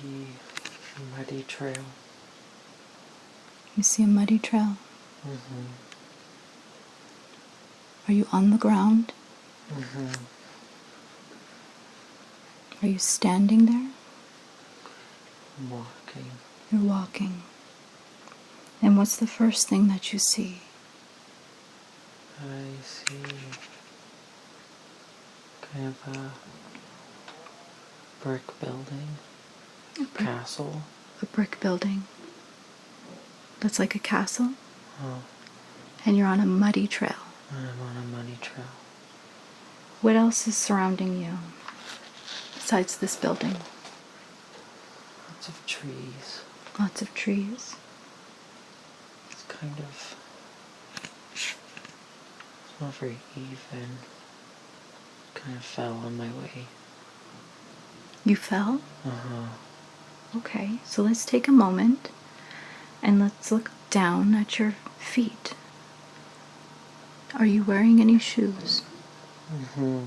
see a muddy trail. You see a muddy trail? Mm-hmm. Are you on the ground? Mm-hmm. Are you standing there? I'm walking. You're walking. And what's the first thing that you see? I see kind of a brick building, castle. A brick building. That's like a castle? Oh, And you're on a muddy trail. I'm on a muddy trail. What else is surrounding you besides this building? Lots of trees. Lots of trees. It's kind of, it's not very even. Kind of fell on my way. You fell? Uh-huh. Okay, so let's take a moment and let's look down at your feet. Are you wearing any shoes? Mm-hmm.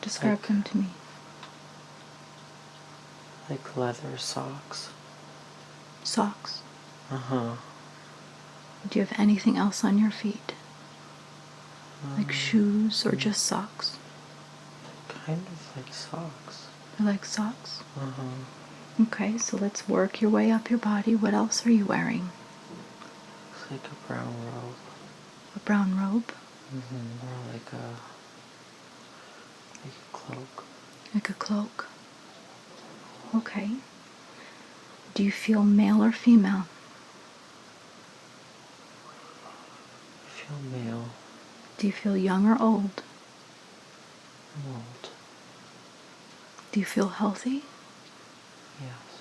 Describe them to me. Like leather socks. Socks. Uh-huh. Do you have anything else on your feet? Like shoes or just socks? Kind of like socks. They're like socks? Uh-huh. Okay, so let's work your way up your body. What else are you wearing? Looks like a brown robe. A brown robe? Mm-hmm. Or like a cloak. Like a cloak? Okay. Do you feel male or female? I feel male. Do you feel young or old? I'm old. Do you feel healthy? Yes.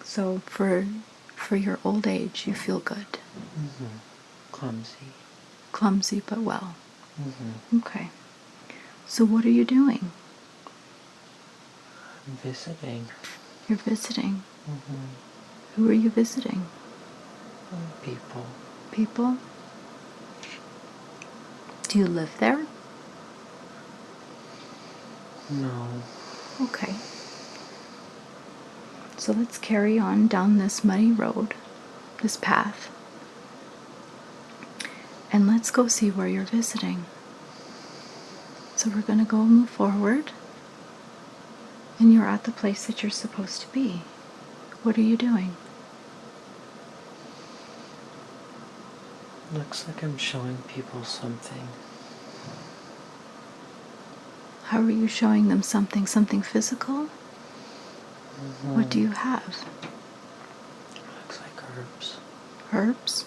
So for your old age, you feel good. Mm-hmm. Clumsy. Clumsy but well. Mm-hmm. Okay. So what are you doing? I'm visiting. You're visiting. Mm-hmm. Who are you visiting? People. People? Do you live there? No. Okay. So let's carry on down this muddy road, this path. And let's go see where you're visiting. So we're going to go move forward. And you're at the place that you're supposed to be. What are you doing? Looks like I'm showing people something. How are you showing them something? Something physical? Mm-hmm. What do you have? Looks like herbs. Herbs?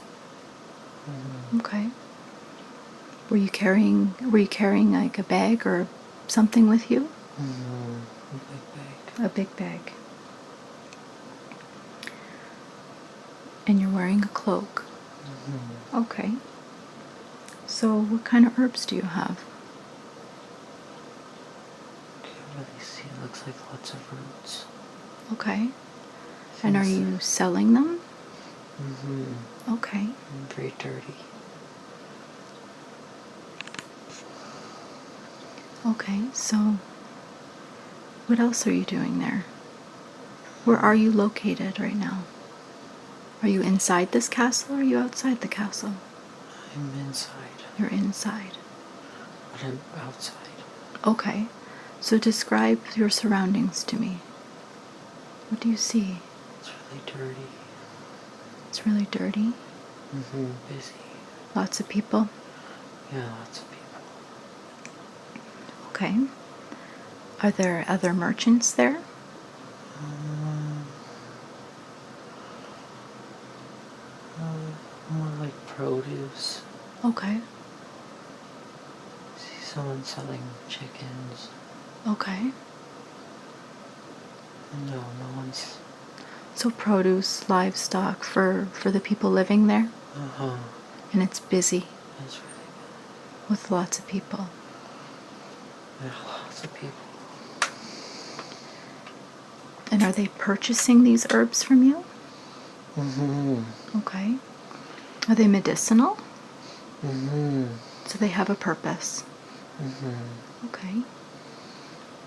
Mm-hmm. Okay. Were you carrying like a bag or something with you? Mm-hmm. A big bag. A big bag. And you're wearing a cloak. Mm-hmm. Okay. So what kind of herbs do you have? Can't really see. Looks like lots of roots. Okay. And are you selling them? Mm-hmm. Okay. I'm very dirty. Okay, so what else are you doing there? Where are you located right now? Are you inside this castle or are you outside the castle? I'm inside. You're inside. But I'm outside. Okay, so describe your surroundings to me. What do you see? It's really dirty. It's really dirty. Mm-hmm. Busy. Lots of people. Yeah, lots of people. Okay. Are there other merchants there? More like produce. Okay. See someone selling chickens. Okay. No, no one's. So produce, livestock for the people living there? Uh-huh. And it's busy That's really good. with lots of people. Yeah, lots of people. And are they purchasing these herbs from you? Mm-hmm. Okay. Are they medicinal? Mm-hmm. So they have a purpose. Mm-hmm. Okay.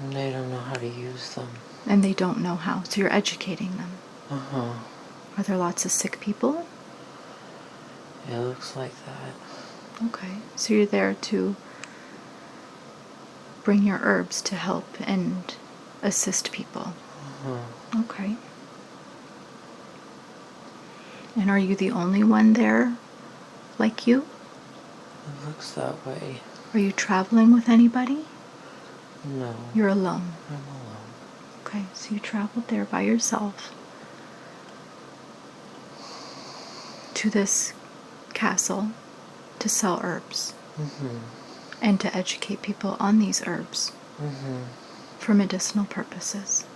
And they don't know how to use them. And they don't know how, so you're educating them. Uh-huh. Are there lots of sick people? It looks like that. Okay, so you're there to bring your herbs to help and assist people. Uh-huh. Okay. And are you the only one there like you? It looks that way. Are you traveling with anybody? No. You're alone. I'm alone. Okay, so you traveled there by yourself to this castle to sell herbs Mm-hmm. and to educate people on these herbs Mm-hmm. for medicinal purposes.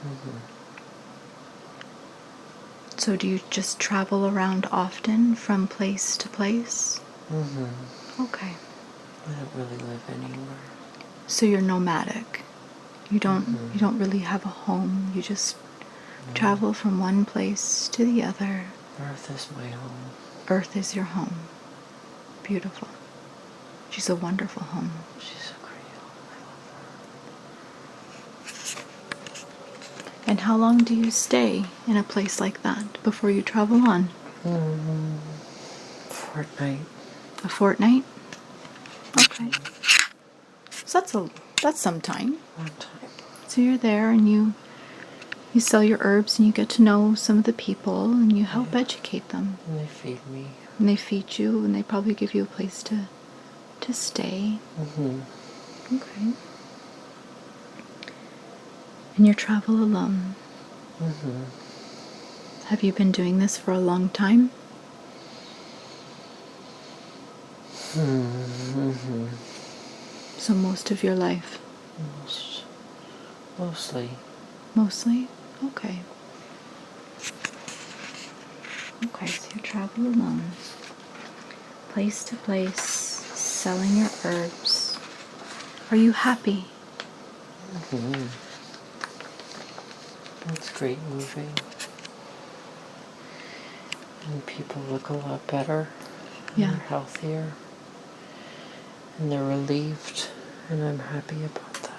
Mm-hmm. So do you just travel around often from place to place? Mm-hmm. Okay. I don't really live anywhere. So you're nomadic. You don't Mm-hmm. really have a home. You just No. travel from one place to the other. Earth is my home. Earth is your home. Beautiful. She's a wonderful home. She's a great home. I love her. And how long do you stay in a place like that before you travel on? Fortnight. A fortnight? Okay. So that's some time. One time. So you're there and you sell your herbs and you get to know some of the people and you help educate them. And they feed me. And they feed you and they probably give you a place to stay. Mm-hmm. Okay. And you travel alone. Mm-hmm. Have you been doing this for a long time? Mm-hmm. So most of your life? Mostly. Mostly? Okay. Okay, so you travel alone. Place to place, selling your herbs. Are you happy? Mm-hmm. It's great moving. And people look a lot better. And Yeah. they're healthier. And they're relieved. And I'm happy about that.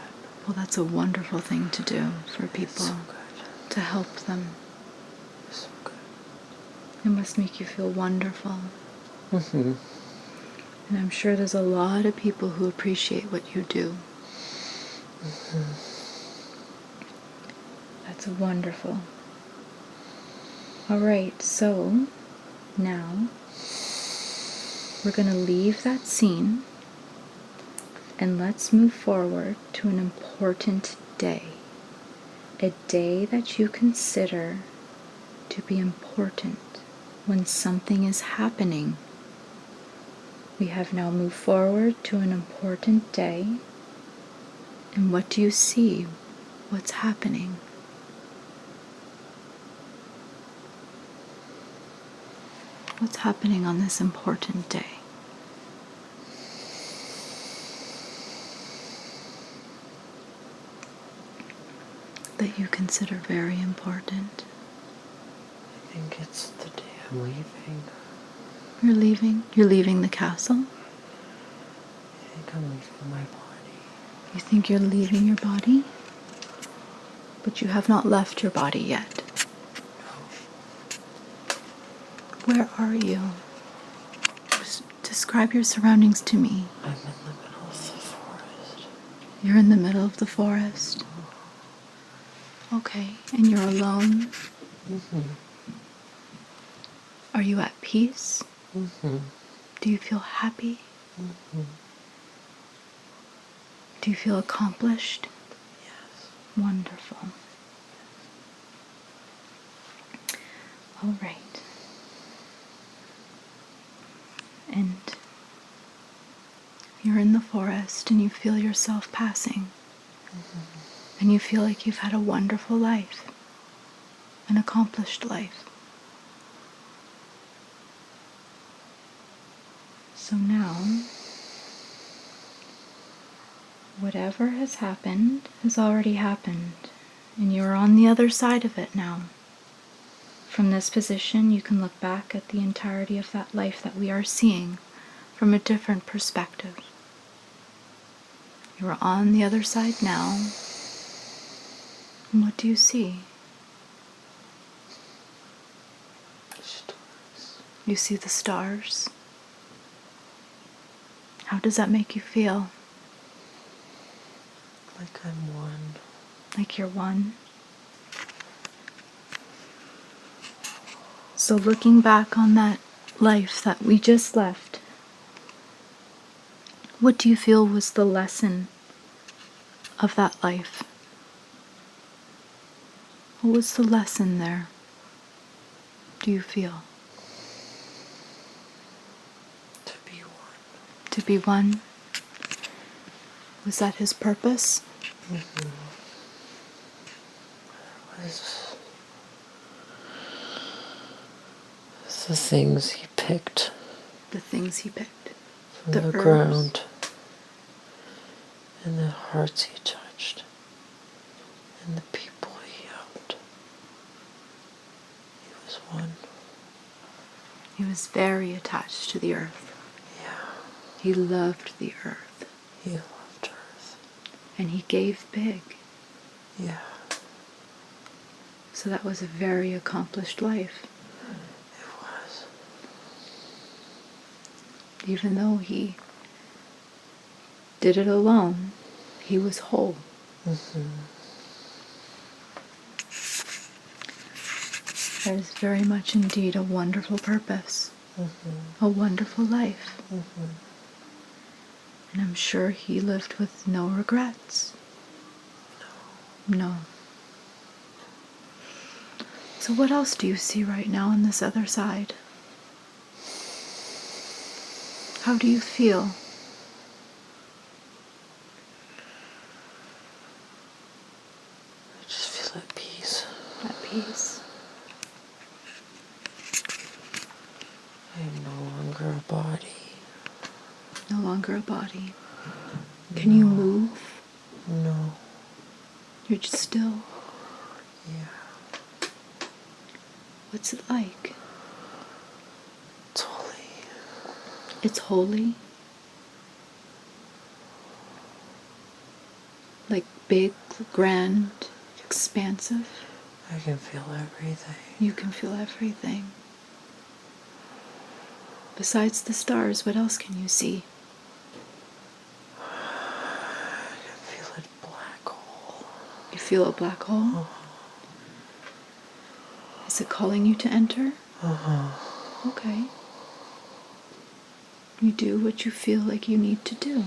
Well, that's a wonderful thing to do for people. It's so good. To help them. So good. It must make you feel wonderful. Mm-hmm. And I'm sure there's a lot of people who appreciate what you do. Mm-hmm. That's wonderful. All right, so now we're going to leave that scene and let's move forward to an important day. A day that you consider to be important when something is happening. We have now moved forward to an important day. And what do you see? What's happening? What's happening on this important day? That you consider very important. I think it's the day I'm leaving. You're leaving? You're leaving the castle? I think I'm leaving my body. You think you're leaving your body? But you have not left your body yet. No. Where are you? Describe your surroundings to me. I'm in the middle of the forest. You're in the middle of the forest. Okay, and you're alone. Mm-hmm. Are you at peace? Mm-hmm. Do you feel happy? Mm-hmm. Do you feel accomplished? Yes. Wonderful. All right. And you're in the forest and you feel yourself passing. Mm-hmm. And you feel like you've had a wonderful life, an accomplished life. So now, whatever has happened has already happened, and you're on the other side of it now. From this position, you can look back at the entirety of that life that we are seeing from a different perspective. You're on the other side now, And what do you see? Stars. You see the stars? How does that make you feel? Like I'm one. Like you're one? So looking back on that life that we just left, what do you feel was the lesson of that life? What was the lesson there, do you feel? To be one. To be one? Was that his purpose? Mm-hmm. Was the things he picked. The things he picked. From The the herbs. ground. And the hearts he touched. And the people he helped. He was one. He was very attached to the earth. Yeah. He loved the earth. He loved Earth. And he gave big. Yeah. So that was a very accomplished life. It was. Even though he did it alone, he was whole. Mm-hmm. That is very much indeed a wonderful purpose. Mm-hmm. A wonderful life. Mm-hmm. And I'm sure he lived with no regrets. No. So what else do you see right now on this other side? How do you feel? I just feel at peace. At peace. I am no longer a body. No longer a body. Can you move? No. You're just still. Yeah. What's it like? It's holy. It's holy. Like big, grand, expansive. I can feel everything. You can feel everything. Besides the stars, what else can you see? I can feel a black hole. You feel a black hole? Uh-huh. Is it calling you to enter? Uh-huh. Okay. You do what you feel like you need to do.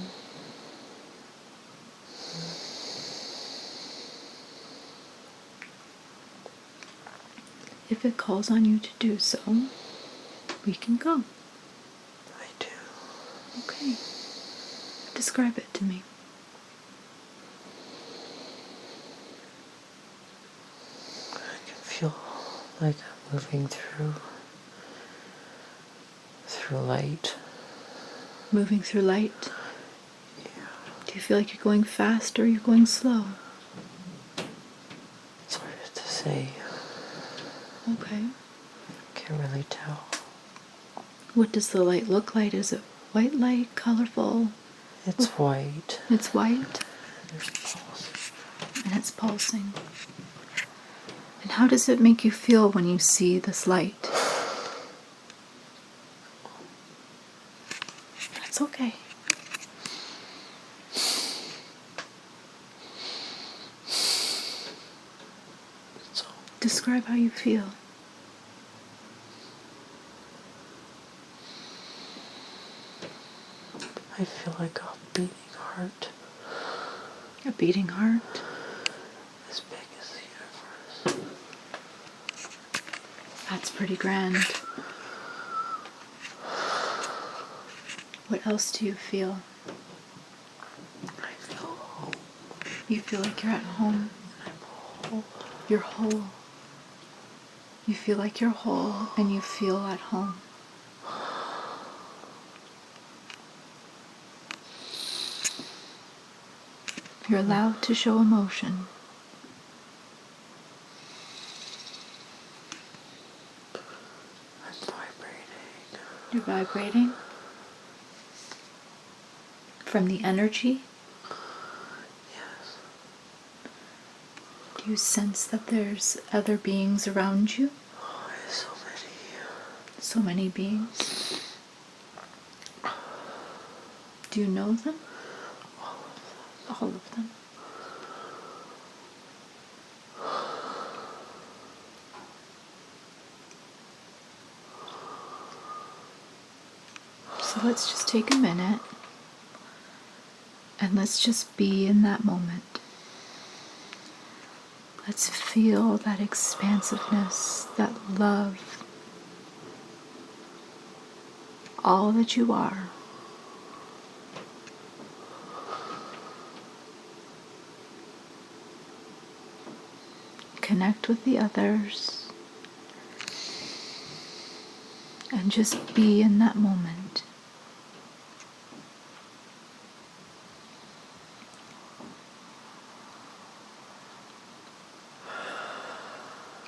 If it calls on you to do so, we can go. I do. Okay. Describe it to me. I can feel like I'm moving through light. Moving through light. Yeah. Do you feel like you're going fast or you're going slow? It's hard to say. Okay. Can't really tell. What does the light look like? Is it white light, colorful? It's white. It's white. There's pulse. And it's pulsing. And how does it make you feel when you see this light? That's okay. So Describe how you feel. I feel like a beating heart. A beating heart. As big as the universe. That's pretty grand. What else do you feel? I feel home. You feel like you're at home. I'm whole. You're whole. You feel like you're whole and you feel at home. You're allowed to show emotion. I'm vibrating. You're vibrating from the energy. Yes. Do you sense that there's other beings around you? Oh, there's so many. So many beings. Do you know them? All of them. So let's just take a minute and let's just be in that moment. Let's feel that expansiveness, that love, all that you are. Connect with the others and just be in that moment.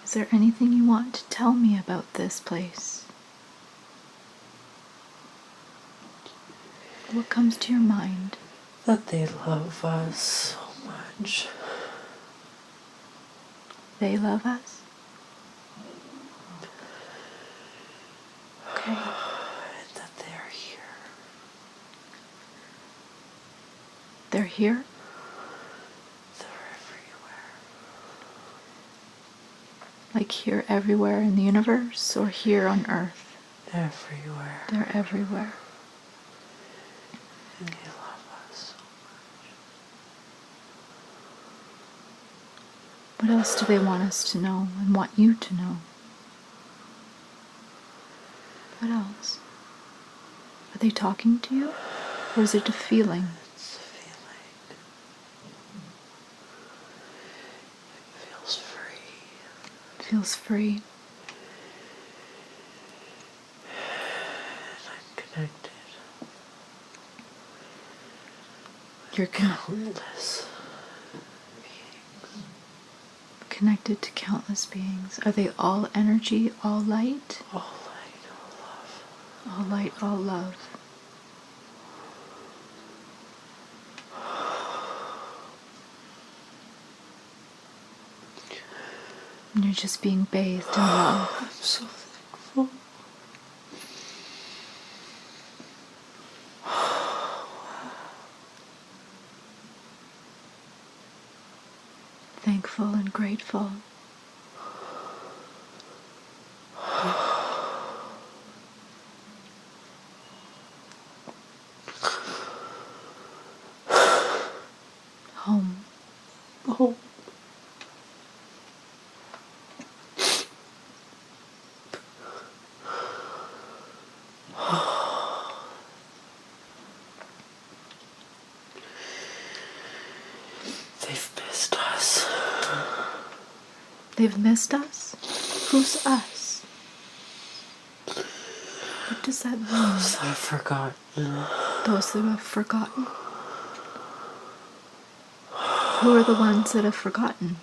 Is there anything you want to tell me about this place? What comes to your mind? That they love us so much. They love us? Okay. And that they're here. They're here? They're everywhere. Like here everywhere in the universe or here on Earth? Everywhere. They're everywhere. And they love us so much. What else do they want us to know and want you to know? What else? Are they talking to you? Or is it a feeling? It's a feeling. It feels free. It feels free. And I'm connected. You're Countless connected to countless beings. Are they all energy, all light? all light, all love. All light, all love. And you're just being bathed in love. I'm so thankful. Thankful and grateful. Home. Oh. They've missed us. They've missed us? Who's us? What does that mean? Those that I've forgotten. Those that have forgotten? Who are the ones that have forgotten?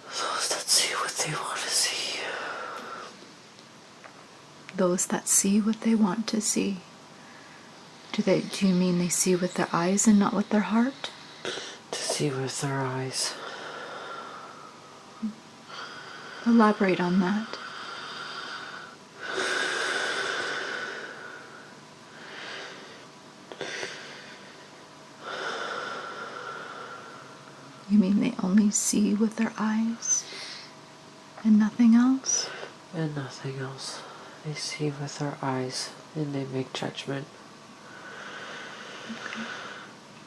Those that see what they want to see. Those that see what they want to see. Do you mean they see with their eyes and not with their heart? To see with their eyes. Elaborate on that. You mean they only see with their eyes and nothing else? And nothing else. They see with their eyes and they make judgment. Okay.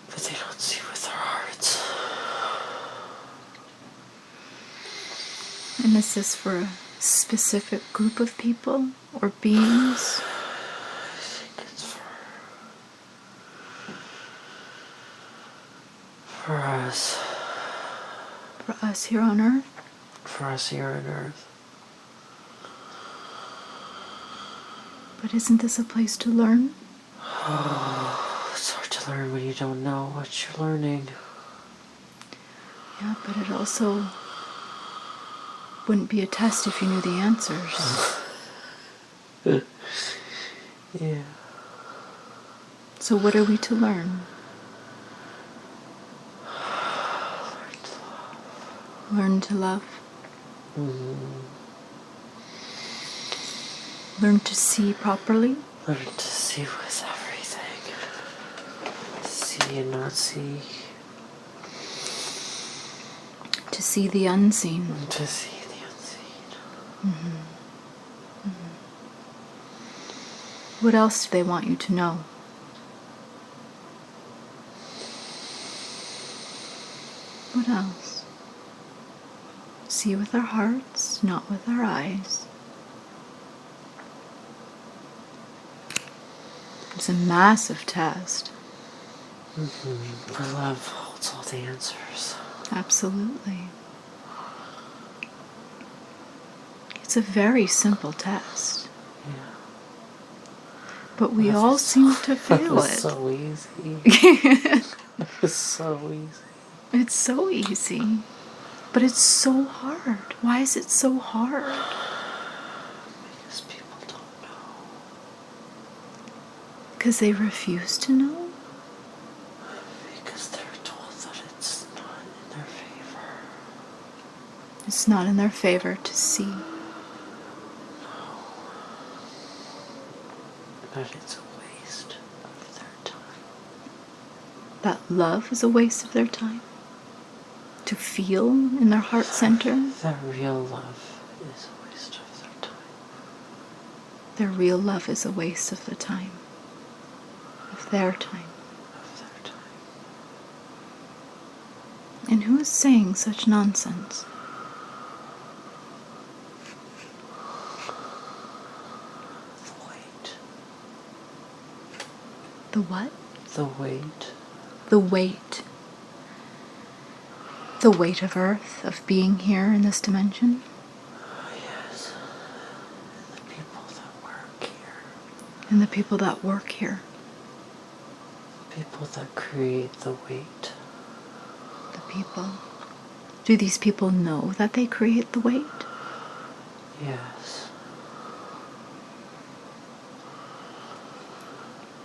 But they don't see with their hearts. And is this for a specific group of people or beings? I think it's for us. For us here on Earth? For us here on Earth. But isn't this a place to learn? It's hard to learn when you don't know what you're learning. Yeah, but it also wouldn't be a test if you knew the answers. Yeah. So what are we to learn? Learn to love. Mm-hmm. Learn to see properly. Learn to see with everything. See and not see. To see the unseen. To see the unseen. Mm-hmm. Mm-hmm. What else do they want you to know? What else? See with our hearts, not with our eyes. It's a massive test. Mm-hmm. But love holds all the answers. Absolutely. It's a very simple test. Yeah. But we all seem to fail it. It's so easy. It's so easy. It's so easy. But it's so hard. Why is it so hard? Because people don't know. Because they refuse to know? Because they're told that it's not in their favor. It's not in their favor to see. No. That it's a waste of their time. That love is a waste of their time? To feel in their heart center? That real love is a waste of their time. Their real love is a waste of the time. Of their time. Of their time. And who is saying such nonsense? The weight. The what? The weight. The weight. The weight of Earth, of being here in this dimension? Yes. And the people that work here. And the people that work here. People that create the weight. The people. Do these people know that they create the weight? Yes.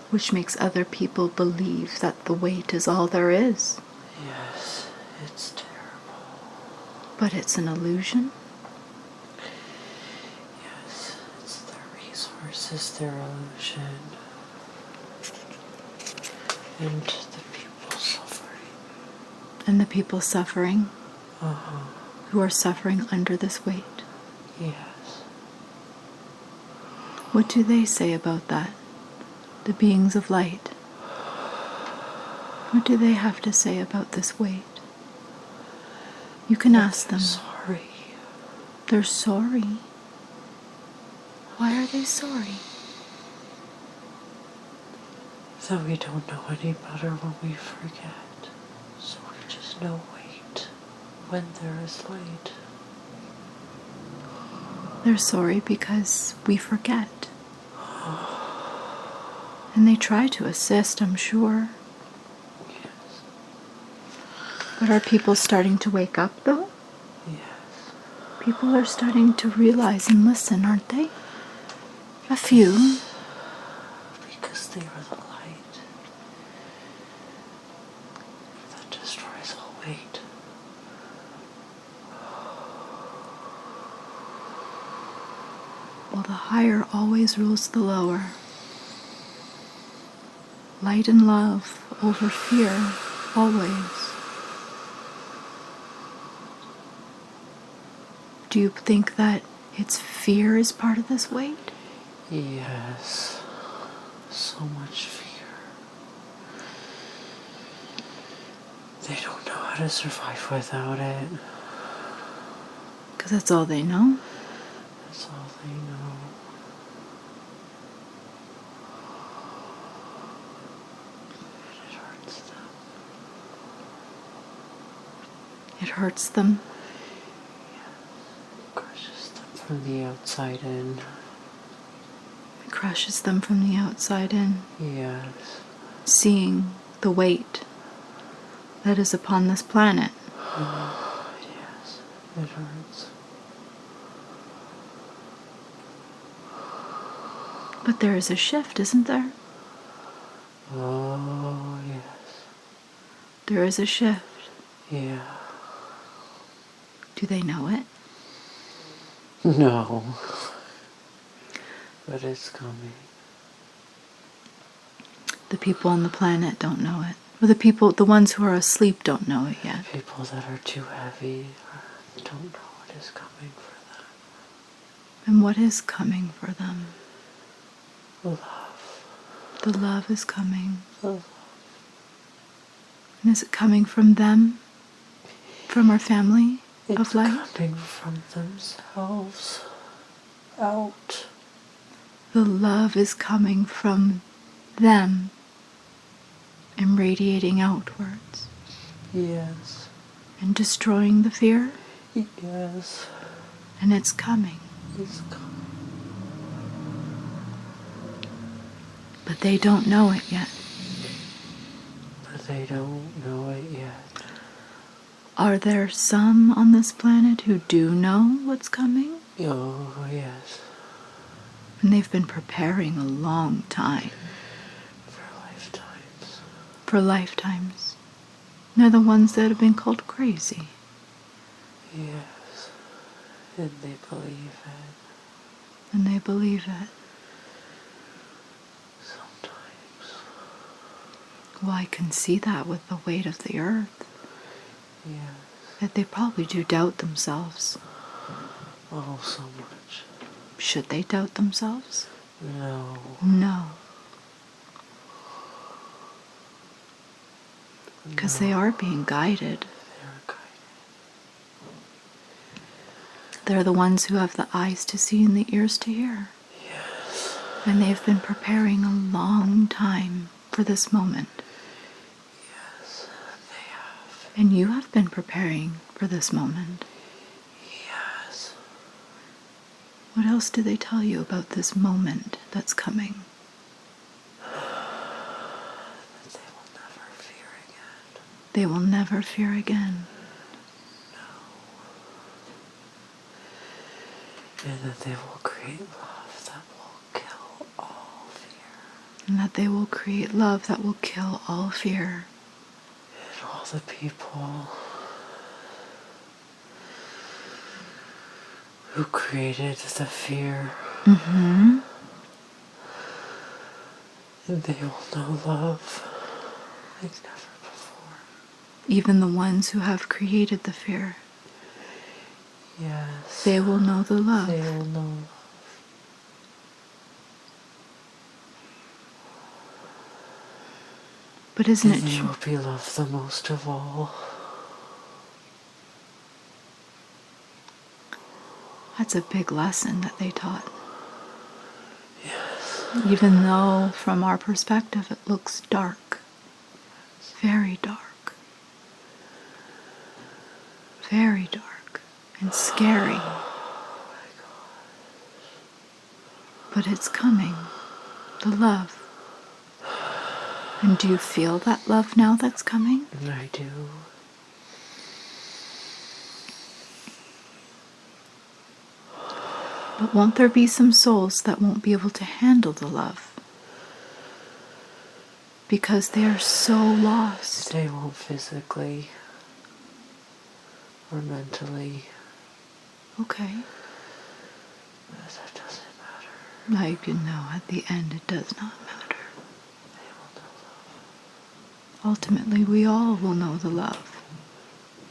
Which makes other people believe that the weight is all there is. Yes. It's terrible. But it's an illusion? Yes. It's their resources, their illusion. And the people suffering. And the people suffering? Uh-huh. Who are suffering under this weight? Yes. What do they say about that? The beings of light. What do they have to say about this weight? You can ask them. Sorry. They're sorry. Why are they sorry? That we don't know any better when we forget. So we just know wait when there is light. They're sorry because we forget. And they try to assist, I'm sure. Yes. But are people starting to wake up, though? Yes. People are starting to realize and listen, aren't they? A few. Because they are the light that destroys all weight. Well, the higher always rules the lower. Light and love over fear, always. Do you think that its fear is part of this weight? Yes. So much fear. They don't know how to survive without it. Because that's all they know. That's all they know. It hurts them. It hurts them. It crushes them from the outside in. It crushes them from the outside in. Yes. Seeing the weight that is upon this planet. Yes. It hurts. But there is a shift, isn't there? Oh, yes. There is a shift. Yeah. Do they know it? No. But it's coming. The people on the planet don't know it. Well, the ones who are asleep don't know it yet. People that are too heavy don't know what is coming for them. And what is coming for them? Love. The love is coming. Love. And is it coming from them? From our family of light? It's coming from themselves. Out. The love is coming from them and radiating outwards. Yes. And destroying the fear. Yes. And it's coming. It's coming. But they don't know it yet. But they don't know it yet. Are there some on this planet who do know what's coming? Oh, yes. And they've been preparing a long time. For lifetimes. For lifetimes. They're the ones that have been called crazy. Yes. And they believe it. And they believe it. Sometimes. Well, I can see that with the weight of the earth. Yes. That they probably do doubt themselves. Oh, so much. Should they doubt themselves? No. No. Because they are being guided. They're guided. They're the ones who have the eyes to see and the ears to hear. Yes. And they've been preparing a long time for this moment. Yes, they have. And you have been preparing for this moment. Yes. What else do they tell you about this moment that's coming? That they will never fear again. They will never fear again. And that they will create love that will kill all fear. And that they will create love that will kill all fear. And all the people who created the fear. Mm-hmm. And they will know love like never before. Even the ones who have created the fear. Yes. They will know the love. They will know love. But isn't it And they true? will be loved the most of all. That's a big lesson that they taught. Yes. Even though from our perspective it looks dark. Very dark. Very dark. And scary. Oh my God. But it's coming. The love. And do you feel that love now that's coming? I do. But won't there be some souls that won't be able to handle the love? Because they are so lost. They won't physically or mentally. Okay. But that doesn't matter. Like, at the end it does not matter. They will know love. Ultimately, we all will know the love.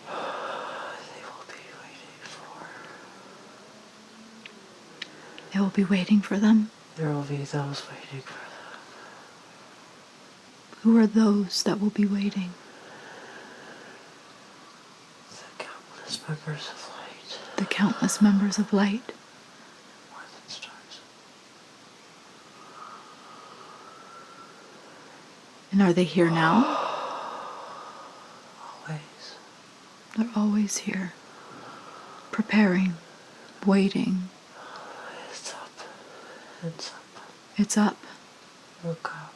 They will be waiting for. They will be waiting for them. There will be those waiting for them. Who are those that will be waiting? The countless members of light. The countless members of light. More than stars. And are they here now? Always. They're always here. Preparing. Waiting. It's up. It's up. It's up. Look up.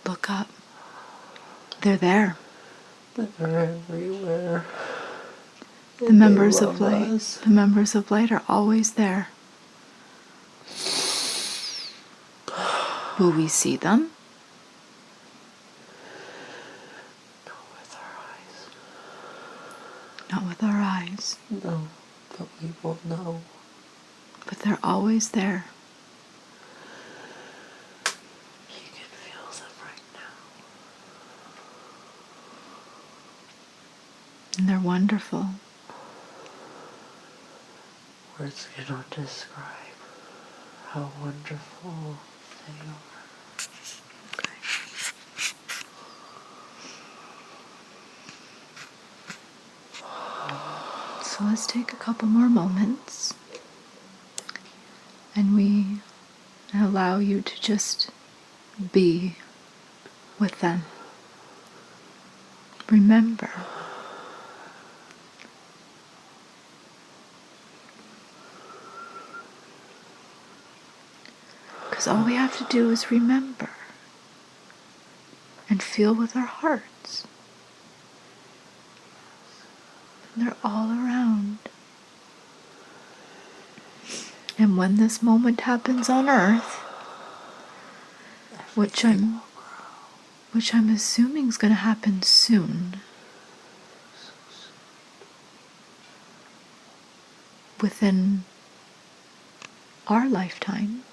Look up. They're there. They're everywhere. The members of light. The members of light are always there. Will we see them? Not with our eyes. not with our eyes. No, but we will know. But they're always there. You can feel them right now. And they're wonderful. Words cannot describe how wonderful they are. So let's take a couple more moments and we allow you to just be with them. Remember. Because all we have to do is remember and feel with our hearts. And they're all around. And when this moment happens on Earth, which I'm assuming is going to happen soon, within our lifetime,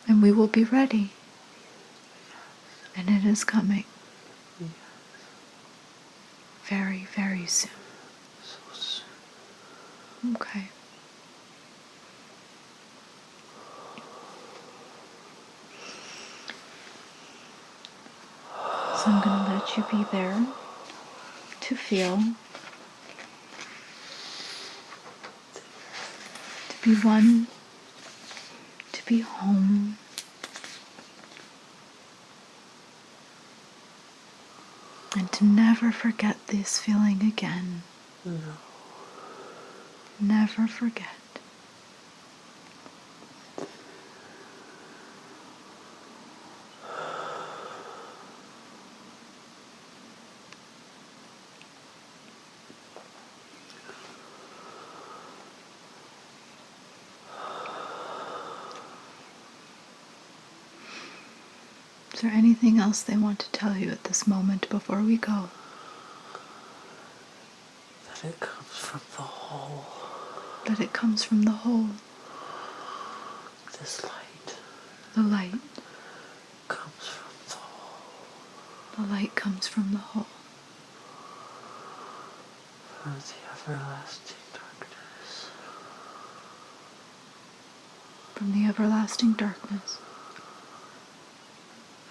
and we will be ready. And it is coming. Very, very soon. Okay. So I'm going to let you be there to feel, to be one, to be home. And to never forget this feeling again. No. Never forget. Is there anything else they want to tell you at this moment before we go? That it comes from the whole. That it comes from the whole. This light. The light. Comes from the whole. The light comes from the whole. From the everlasting darkness. From the everlasting darkness.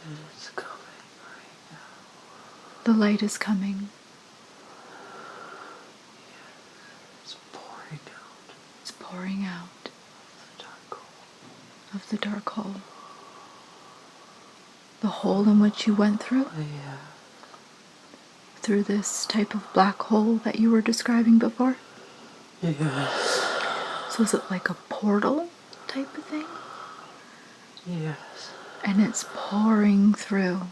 And it's coming right now. The light is coming. It's pouring out. It's pouring out. The dark hole. Of the dark hole. The hole in which you went through? Yeah. Through this type of black hole that you were describing before? Yes. So is it like a portal type of thing? Yes. And it's pouring through.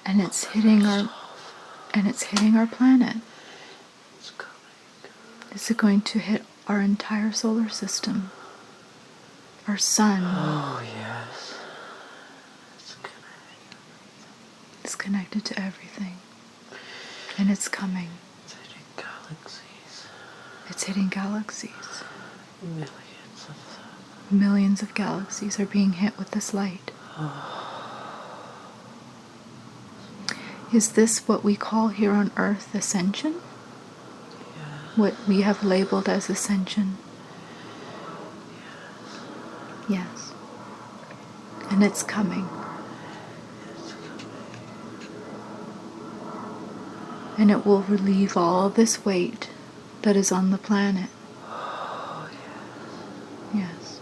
And it's hitting our planet. It's coming. Is it going to hit our entire solar system? Our sun? Oh, yes. It's connected. It's connected to everything. And it's coming. It's hitting galaxies. It's hitting galaxies. Millions of them. Millions of galaxies are being hit with this light. Is this what we call here on Earth ascension? Yeah. What we have labeled as ascension? Yes. And it's coming. It's coming. And it will relieve all this weight that is on the planet. Oh, yes. Yes.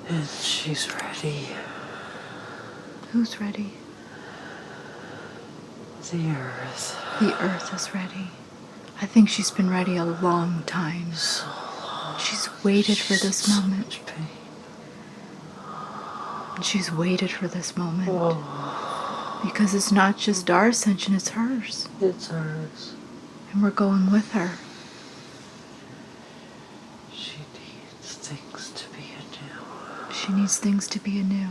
And she's ready. Who's ready? The earth. The earth is ready. I think she's been ready a long time. So long. She's waited for this moment. Much pain. She's waited for this moment. Oh. Because it's not just our ascension, it's hers. It's hers. And we're going with her. She needs things to be anew. She needs things to be anew.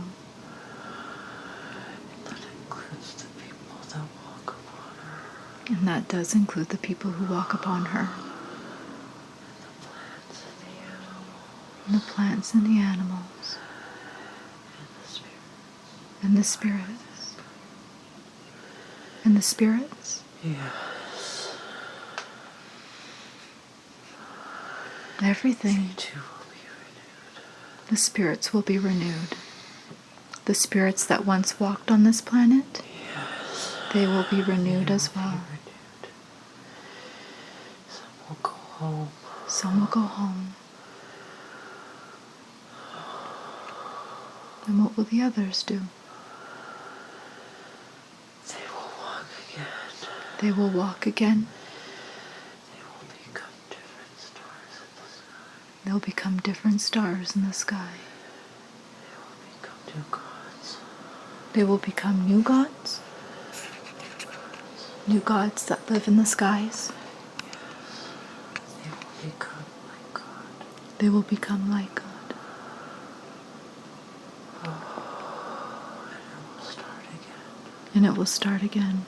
That includes the people that And that does include the people who walk upon her. And the plants and the animals. And the plants and the animals. And the spirits. And the spirits? Yes. Everything. They too will be renewed. The spirits will be renewed. The spirits that once walked on this planet, yes, they will be renewed as well. Renewed. Some will go home. Some will go home. And what will the others do? They will walk again. They will walk again. They will become different stars in the sky. They'll become different stars in the sky. They will become new gods. They will become new gods. New gods that live in the skies. They will become like God. They will become like God. And it will start again. And it will start again.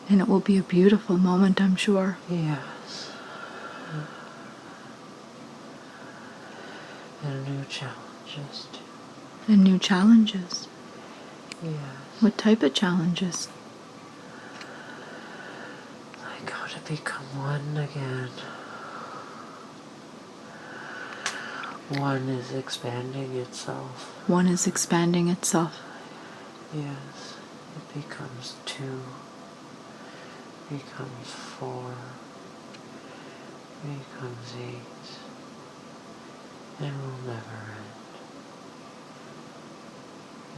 And it will be a beautiful moment, I'm sure. Yes. And new challenges too. And new challenges. Yes. What type of challenges? Like how to become one again. One is expanding itself. One is expanding itself. Yes. It becomes 2. Becomes 4. Becomes 8. And will never end.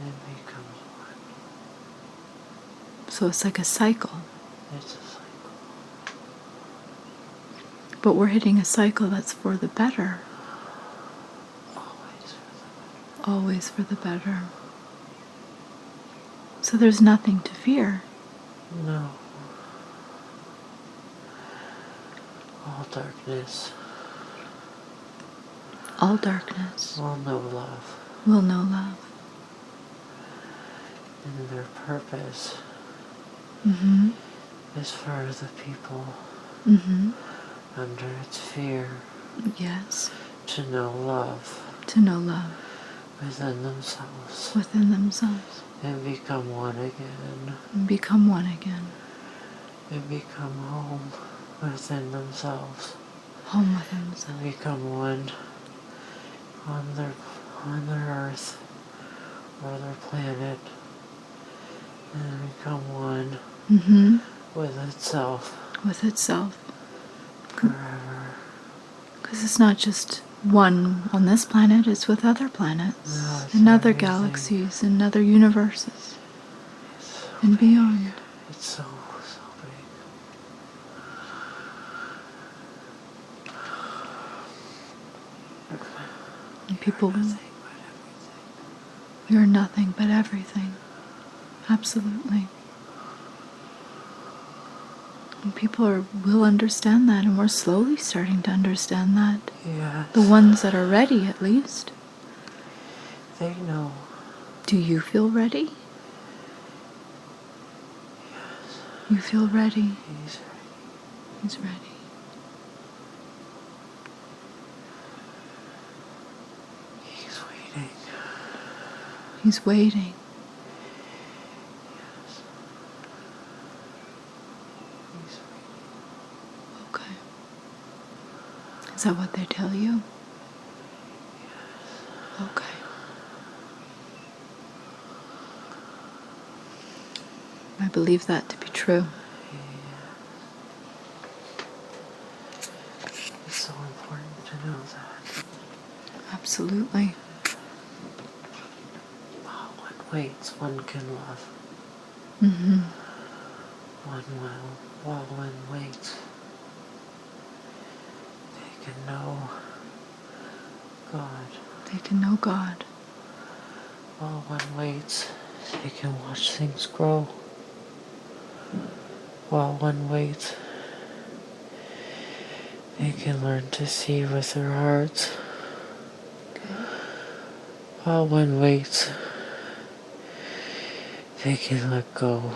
And becomes 1. So it's like a cycle. It's a cycle. But we're hitting a cycle that's for the better. Always for the better. Always for the better. So there's nothing to fear. No. All darkness. All darkness Will know love. will know love. And their purpose Mm-hmm. is for the people Mm-hmm. under its fear Yes. to know love To know love within themselves within themselves. and become one again And become one again. and become home within themselves Home within themselves. and become one on their earth or their planet and become one Mm-hmm. with itself With itself. forever. Because it's not just one on this planet, it's with other planets. No, it's and other everything. galaxies and other universes. It's so And big. beyond. It's so big. And people, Nothing but everything. we are nothing but everything. Absolutely. And people will understand that, and we're slowly starting to understand that. Yes. The ones that are ready, at least. They know. Do you feel ready? Yes. You feel ready. He's ready. He's ready. He's waiting. He's waiting. Yes. He's waiting. Okay. Is that what they tell you? Yes. Okay. I believe that to be true. It's so important to know that. Absolutely. While one waits, one can love. Mm-hmm. While one waits, they can know God. They can know God. While one waits, they can watch things grow. While one waits, they can learn to see with their hearts. While one waits, they can let go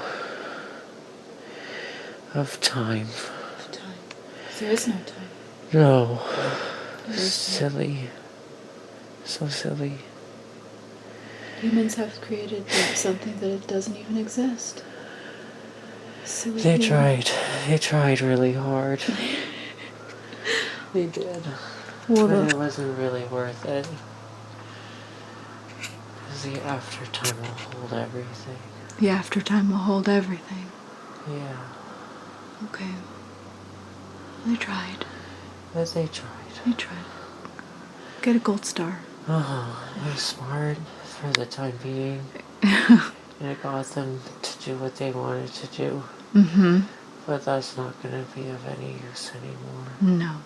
of time. Of time. 'Cause there is no time. No. There is Silly. So silly. Humans have created something that it doesn't even exist. Silly They human. tried. They tried really hard. They did. Well, But it wasn't really worth it. Because the aftertime will hold everything. the aftertime will hold everything. Yeah. Okay. They tried. But they tried. They tried. Get a gold star. They're smart for the time being. And it got them to do what they wanted to do. Mm-hmm. But that's not going to be of any use anymore. No.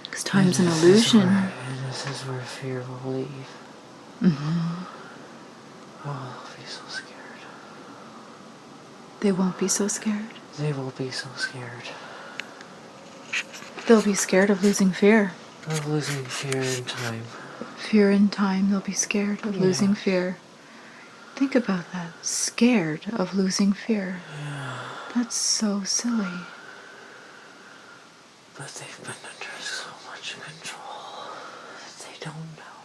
Because time's an illusion. And this is where fear will leave. Mm-hmm. Oh, I'll be so scared. They won't be so scared. They will be so scared. They'll be scared of losing fear. Of losing fear in time. Fear in time. They'll be scared of losing fear. Think about that. Scared of losing fear. Yeah. That's so silly. But they've been under so much control that they don't know.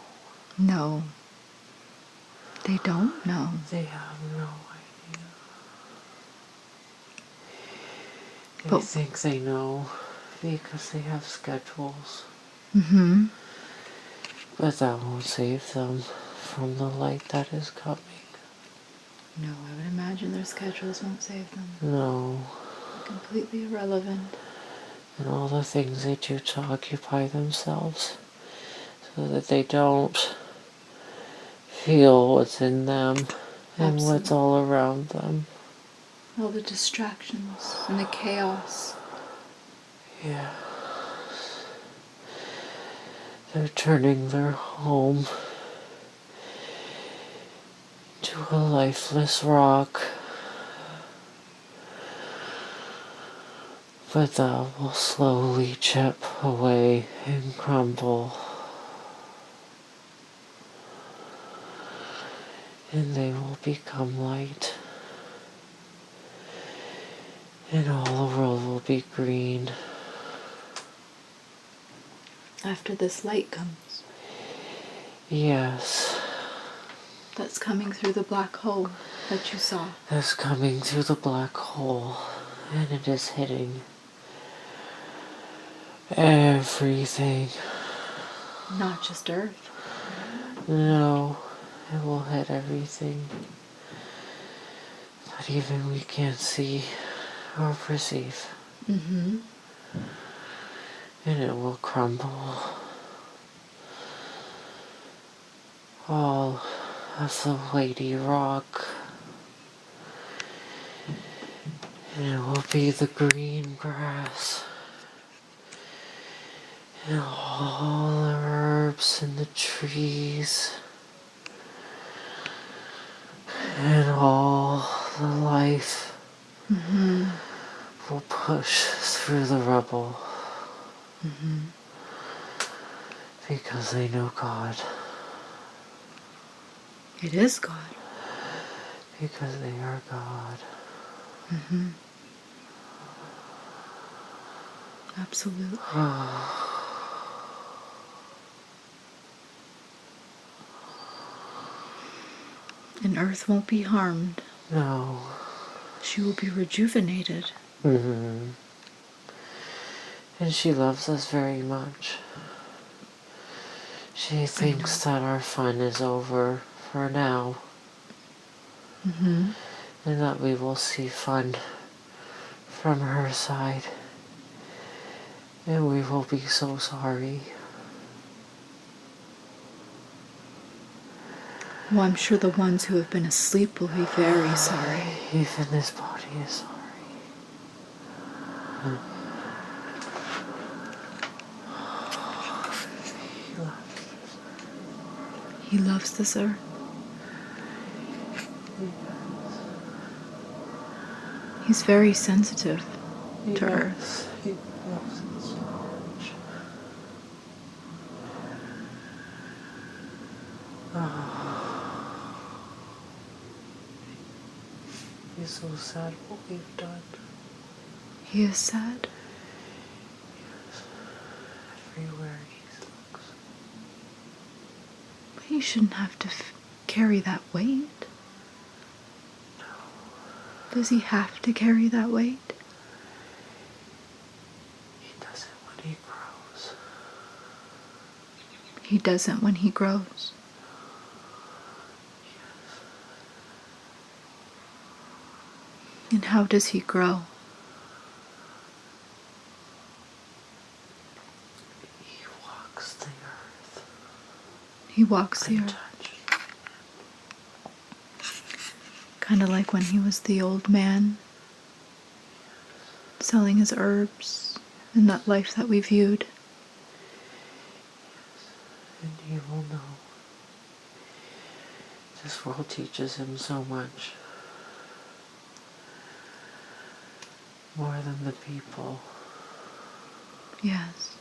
No. They don't know. They have no idea. They But think they know because they have schedules. mm-hmm. But that won't save them from the light that is coming. No, I would imagine their schedules won't save them. No. Completely irrelevant. And all the things they do to occupy themselves so that they don't feel what's in them and what's all around them. All the distractions and the chaos. Yeah. They're turning their home to a lifeless rock. But that will slowly chip away and crumble. And they will become light. And all the world will be green. After this light comes. Yes. That's coming through the black hole that you saw. That's coming through the black hole. And it is hitting everything. Not just Earth. No, it will hit everything that even we can't see or perceive. Mm-hmm. And it will crumble. All of the weighty rock. And it will be the green grass. And all the herbs and the trees. And all the life will push through the rubble. Because they know God. It is God. Because they are God. Absolutely. And Earth won't be harmed. No. She will be rejuvenated. And she loves us very much. She thinks that our fun is over for now. And that we will see fun from her side. And we will be so sorry. Well, I'm sure the ones who have been asleep will be very sorry. Even this body is sorry. He loves this Earth. He's very sensitive to Earth. He loves it so much. He's so sad what we've done. He is sad? Yes. Everywhere he looks. But he shouldn't have to carry that weight. No. Does he have to carry that weight? He doesn't when he grows. He doesn't when he grows. Yes. And how does he grow? He walks the earth. He walks the earth. Kind of like when he was the old man, selling his herbs in that life that we viewed. Yes. And he will know. This world teaches him so much. More than the people. Yes.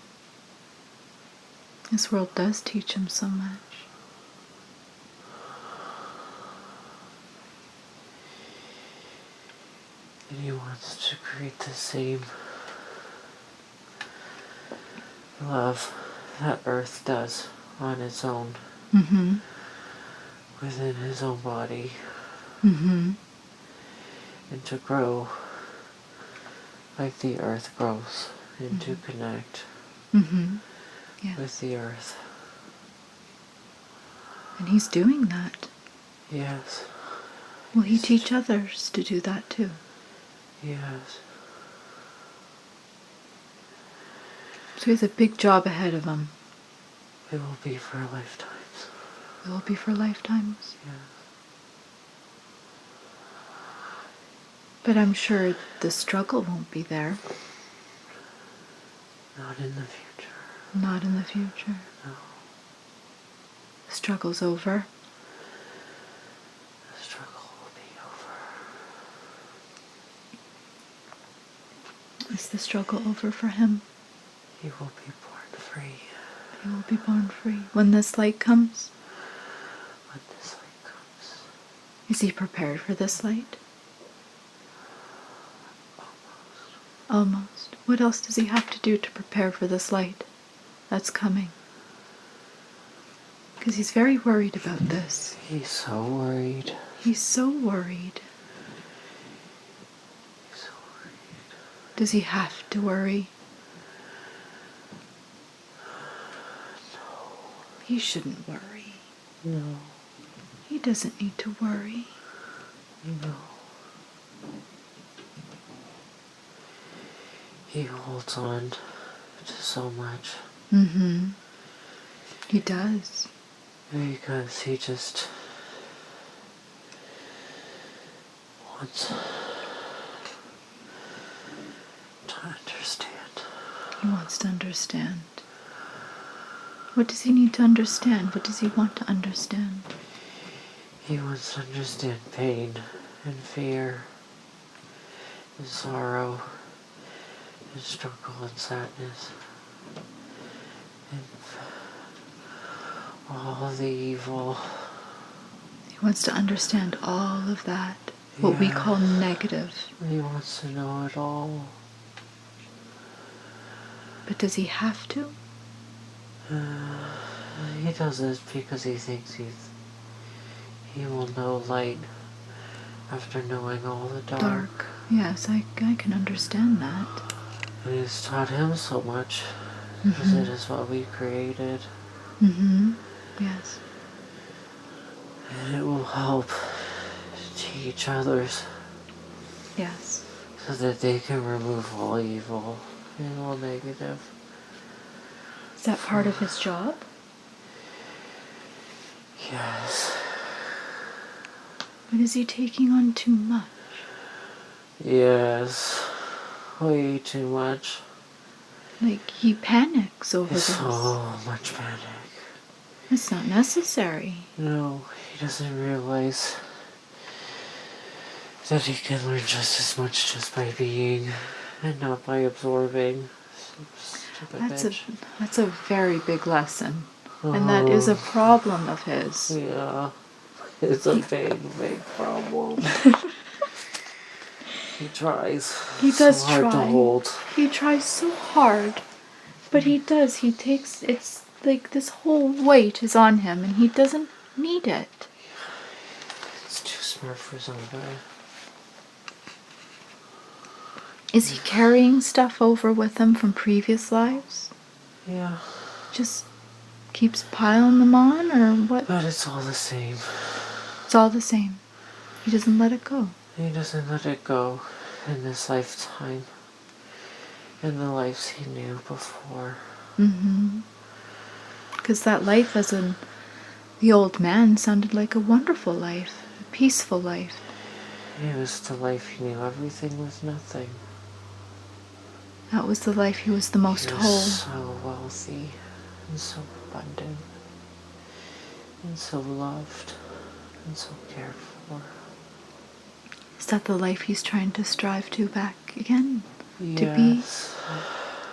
This world does teach him so much. And he wants to create the same love that Earth does on its own. Mm-hmm. Within his own body. Mm-hmm. And to grow like the Earth grows. And to connect Yes. with the Earth. And he's doing that. Yes. Will he teach others to do that too? Yes. So he has a big job ahead of him. It will be for lifetimes. It will be for lifetimes. Yes. But I'm sure the struggle won't be there. Not in the future. Not in the future. No. The struggle's over. The struggle will be over. Is the struggle over for him? He will be born free. He will be born free. When this light comes? When this light comes. Is he prepared for this light? Almost. Almost. What else does he have to do to prepare for this light that's coming? Because he's very worried about this. He's so worried. He's so worried. He's so worried. Does he have to worry? No. He shouldn't worry. No. He doesn't need to worry. No. He holds on to so much. Mm-hmm. He does. Because he just wants to understand. He wants to understand. What does he need to understand? What does he want to understand? He wants to understand pain and fear and sorrow and struggle and sadness and all the evil. He wants to understand all of that, what we call negative. He wants to know it all. But does he have to? He does it because he thinks he will know light after knowing all the dark. Yes, I can understand that. And it's taught him so much because it is what we created. Mm-hmm. Yes. And it will help teach others. Yes. So that they can remove all evil and all negative. Is that part of his job? Yes. But is he taking on too much? Yes. Way too much. Like, he panics over It's this. so much panic. It's not necessary. No, he doesn't realize that he can learn just as much just by being and not by absorbing. That's a very big lesson. And that is a problem of his. Yeah. It's a big, big problem. He tries. He does so hard try. to hold. He tries so hard. But he does. He takes... It's like this whole weight is on him, and he doesn't need it. It's too smart for his own guy. Is he carrying stuff over with him from previous lives? Yeah. Just keeps piling them on, or what? But it's all the same. It's all the same. He doesn't let it go. He doesn't let it go in this lifetime. In the lives he knew before. Mm-hmm. Because that life as the old man sounded like a wonderful life, a peaceful life. It was the life he knew. Everything was nothing. That was the life he was the most He was whole. so wealthy and so abundant and so loved and so cared for. Is that the life he's trying to strive to back again? Yes.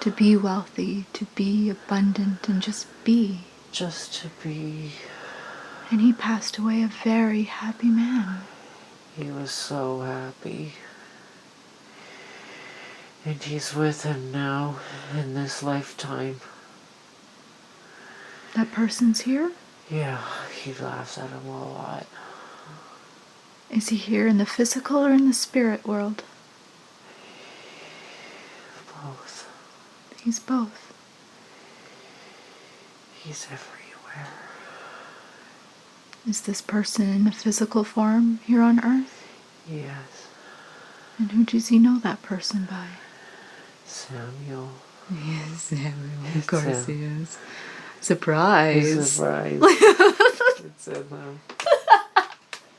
To be wealthy, to be abundant, and just be. Just to be. And he passed away a very happy man. He was so happy. And he's with him now in this lifetime. That person's here? Yeah, he laughs at him a lot. Is he here in the physical or in the spirit world? Both. He's both. He's everywhere. Is this person in a physical form here on Earth? Yes. And who does he know that person by? Samuel. Yes, Samuel. Of It's course him. he is. Surprise. Surprise. It's in him.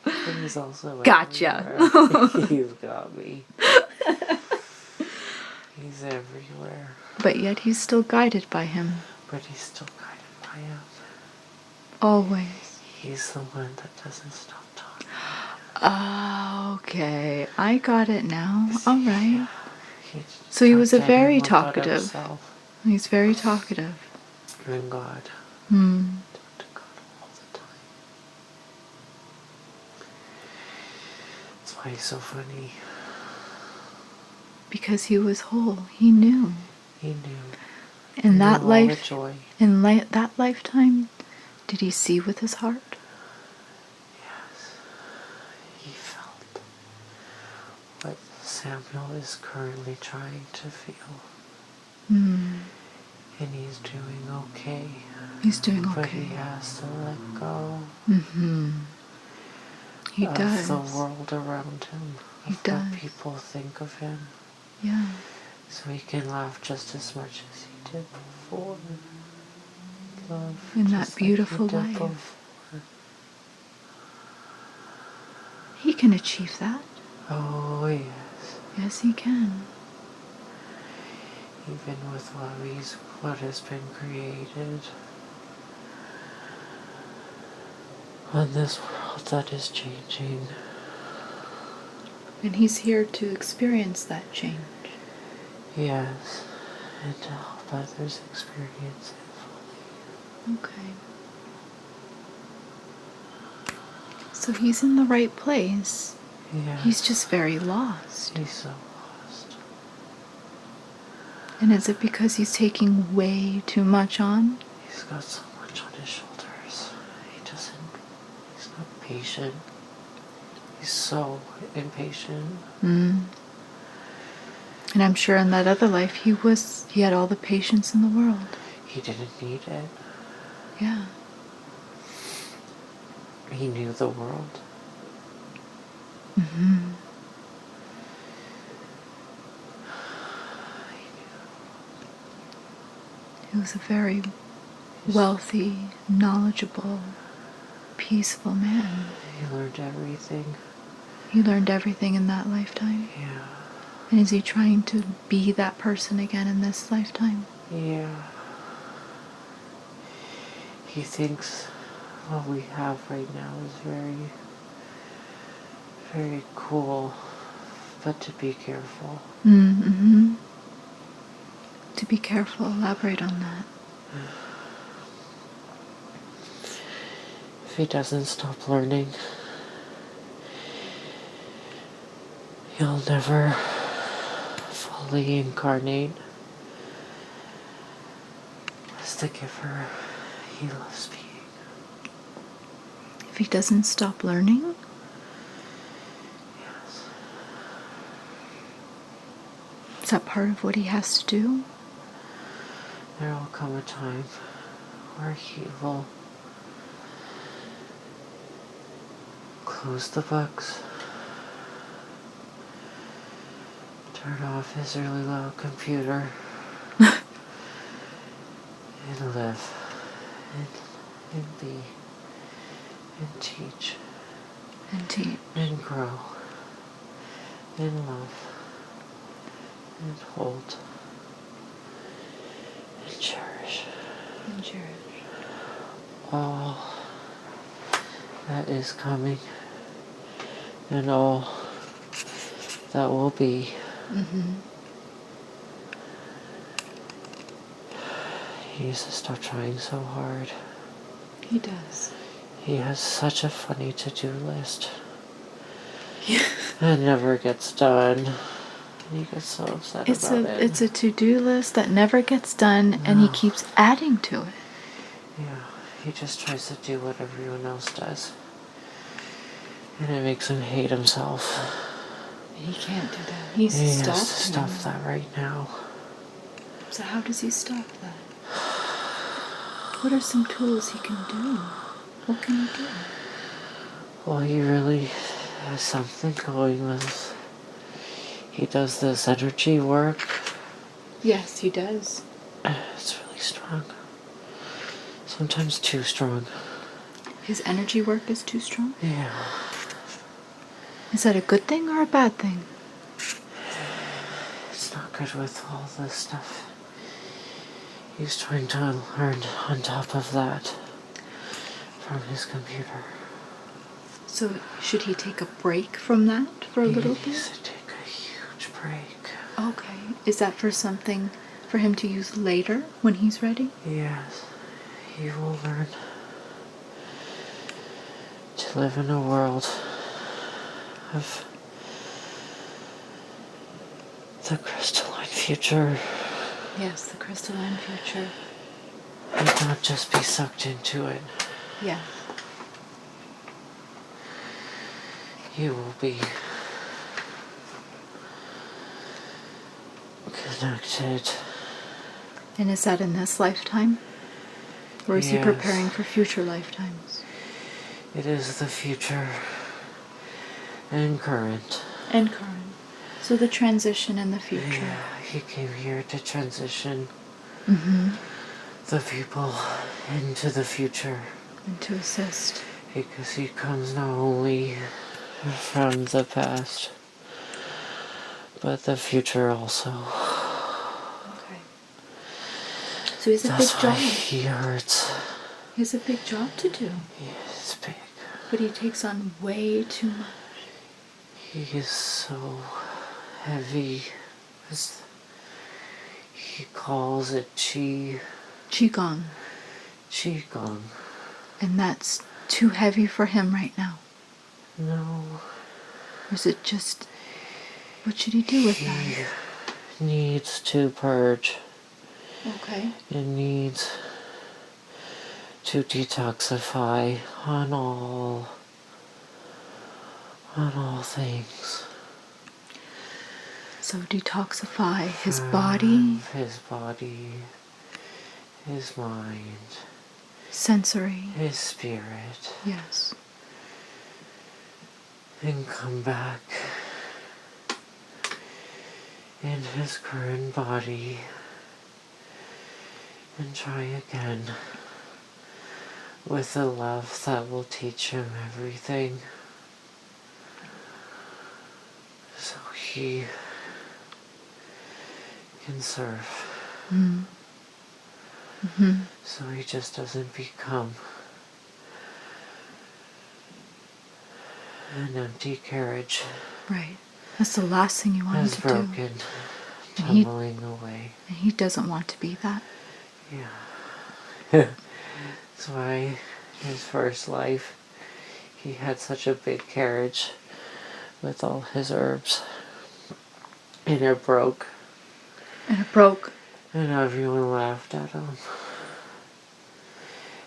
And he's also Gotcha. everywhere. He's got me. He's everywhere. But yet he's still guided by him. But he's still guided by him. Always. He's the one that doesn't stop talking. Okay, I got it now. All right. He So he was a talked to very everyone but talkative. himself He's very talkative. and God. Hmm. Talked to God all the time. That's why he's so funny. Because he was whole. He knew. He knew. In He that knew all the life, joy. in that lifetime, did he see with his heart? Yes. He felt what Samuel is currently trying to feel. Hmm. And he's doing okay. He's doing But okay. he has to let go. Mm-hmm. He of does. the world around him. He of does. what people think of him. Yeah. So he can laugh just as much as he did before. Love In that just beautiful like he did life. before. He can achieve that. Oh yes. Yes, he can. Even with what has been created on this world that is changing. And he's here to experience that change. Yes, and to help others experience it fully. Okay. So he's in the right place. Yes. He's just very lost. He's so lost. And is it because he's taking way too much on? He's got so much on his shoulders. He's not patient. He's so impatient. Mm. And I'm sure in that other life he had all the patience in the world. He didn't need it. Yeah. He knew the world. Mm-hmm. He was a very wealthy, knowledgeable, peaceful man. He learned everything. He learned everything in that lifetime. Yeah. And is he trying to be that person again in this lifetime? Yeah. He thinks what we have right now is very, very cool, but to be careful. Mm-hmm. To be careful, elaborate on that. If he doesn't stop learning, He'll never fully incarnate as the giver he loves being. If he doesn't stop learning? Yes. Is that part of what he has to do? There will come a time where he will close the books, turn off his really loud computer, and live, and be, and teach, and grow, and love, and hold, and cherish. All that is coming, and all that will be. He needs to stop trying so hard. He does. He has such a funny to-do list. It never gets done. He gets so upset about it. It's a to-do list that never gets done, and he keeps adding to it. Yeah, he just tries to do what everyone else does. And it makes him hate himself. He can't do that. He has to stop that right now. So how does he stop that? What are some tools he can do? What can he do? Well, he really has something going with... He does this energy work. Yes, he does. It's really strong. Sometimes too strong. His energy work is too strong? Yeah. Is that a good thing or a bad thing? It's not good with all this stuff he's trying to learn on top of that from his computer. So should he take a break from that for a little bit? He needs to take a huge break. Okay. Is that for something for him to use later when he's ready? Yes. He will learn to live in a world of the crystalline future. Yes, the crystalline future. And not just be sucked into it. Yes. You will be connected. And is that in this lifetime? Or is he Yes. preparing for future lifetimes? It is the future and current. And current. So the transition and the future. Yeah, he came here to transition the people into the future. And to assist. Because he comes not only from the past, but the future also. Okay. So he's a That's big why job. he hurts. He has a big job to do. It's big. But he takes on way too much. He is so heavy. He calls it Qigong. Qigong. And that's too heavy for him right now. No. Or is it just... What should he do with that? He needs to purge. Okay. It needs to detoxify on all things. So detoxify his body. His body, his mind, Sensory. his spirit. Yes. And come back in his current body and try again with the love that will teach him everything. So he can serve. So he just doesn't become an empty carriage. Right. That's the last thing you want him As to broken, do. And tumbling away. he doesn't want to be that. Yeah. That's why his first life, he had such a big carriage with all his herbs. And it broke. And it broke. And everyone laughed at him.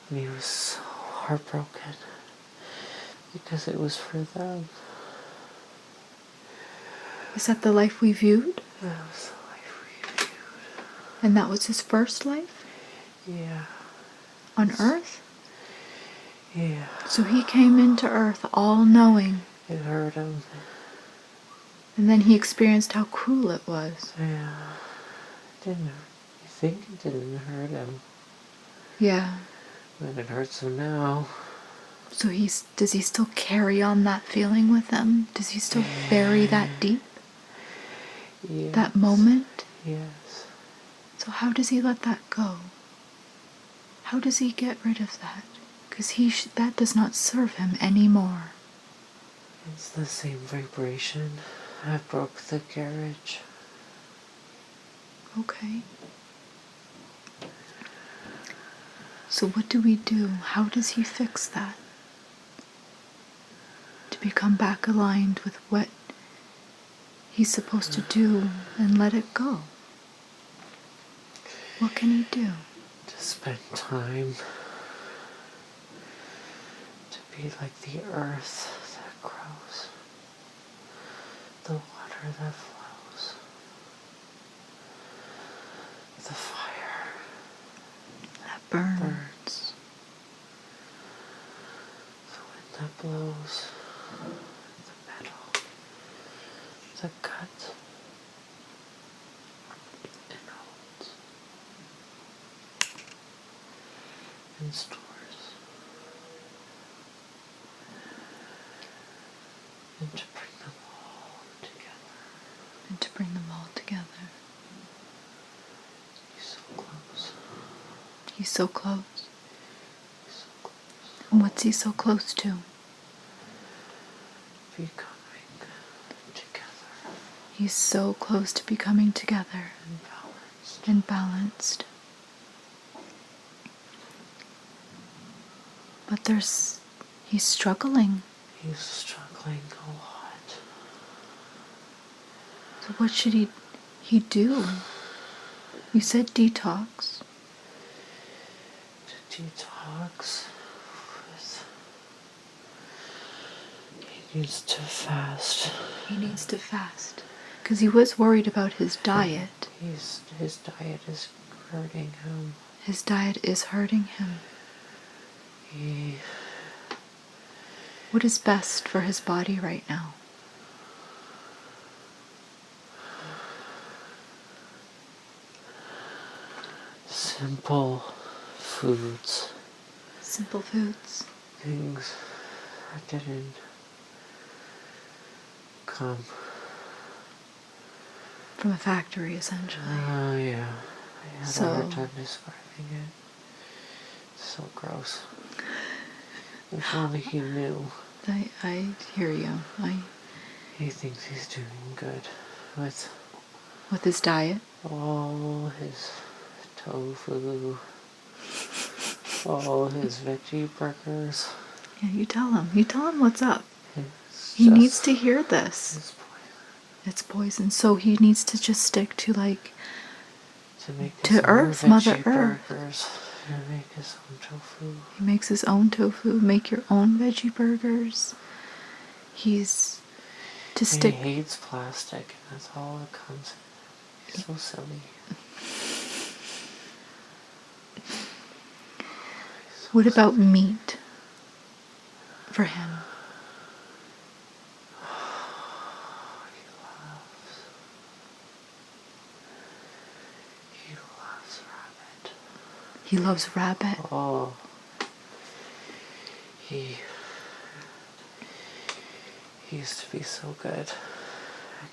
And he was so heartbroken. Because it was for them. Is that the life we viewed? That was the life we viewed. And that was his first life? Yeah. On Earth? Yeah. So he came into Earth all knowing. It hurt him. And then he experienced how cruel it was. Yeah. It didn't hurt. You think it didn't hurt him. Yeah. But it hurts him now. So does he still carry on that feeling with him? Does he still bury that deep? Yes. That moment? Yes. So how does he let that go? How does he get rid of that? Because that does not serve him anymore. It's the same vibration. I broke the carriage. Okay. So what do we do? How does he fix that? To become back aligned with what he's supposed to do and let it go. What can he do? To spend time. To be like the earth that grows. The water that flows. The fire That burns. burns. The wind that blows. The metal. The cut. And holds. And stores. And to bring them all together. And to bring them all together. He's so close. He's so close. He's so close. And what's he so close to? Becoming together. He's so close to becoming together. And balanced. And balanced. But he's struggling. He's struggling a lot. So what should he do? You said detox. To detox with... He needs to fast. He needs to fast. Because he was worried about his diet. His diet is hurting him. His diet is hurting him. What is best for his body right now? Simple foods. Simple foods. Things that didn't come From a factory, essentially. Yeah. I had a hard time describing it. It's so gross. If only he knew. I hear you. He thinks he's doing good with his diet? All his tofu, all his veggie burgers. Yeah, you tell him. You tell him what's up. He needs to hear this. It's poison. It's poison. So he needs to just stick to to Earth, Mother Earth. Burgers. And make his own tofu. He makes his own tofu. Make your own veggie burgers. He's to stick. He hates plastic, and that's all it comes in. He's so silly. What about meat for him? He loves rabbit. He loves rabbit. Oh. He used to be so good at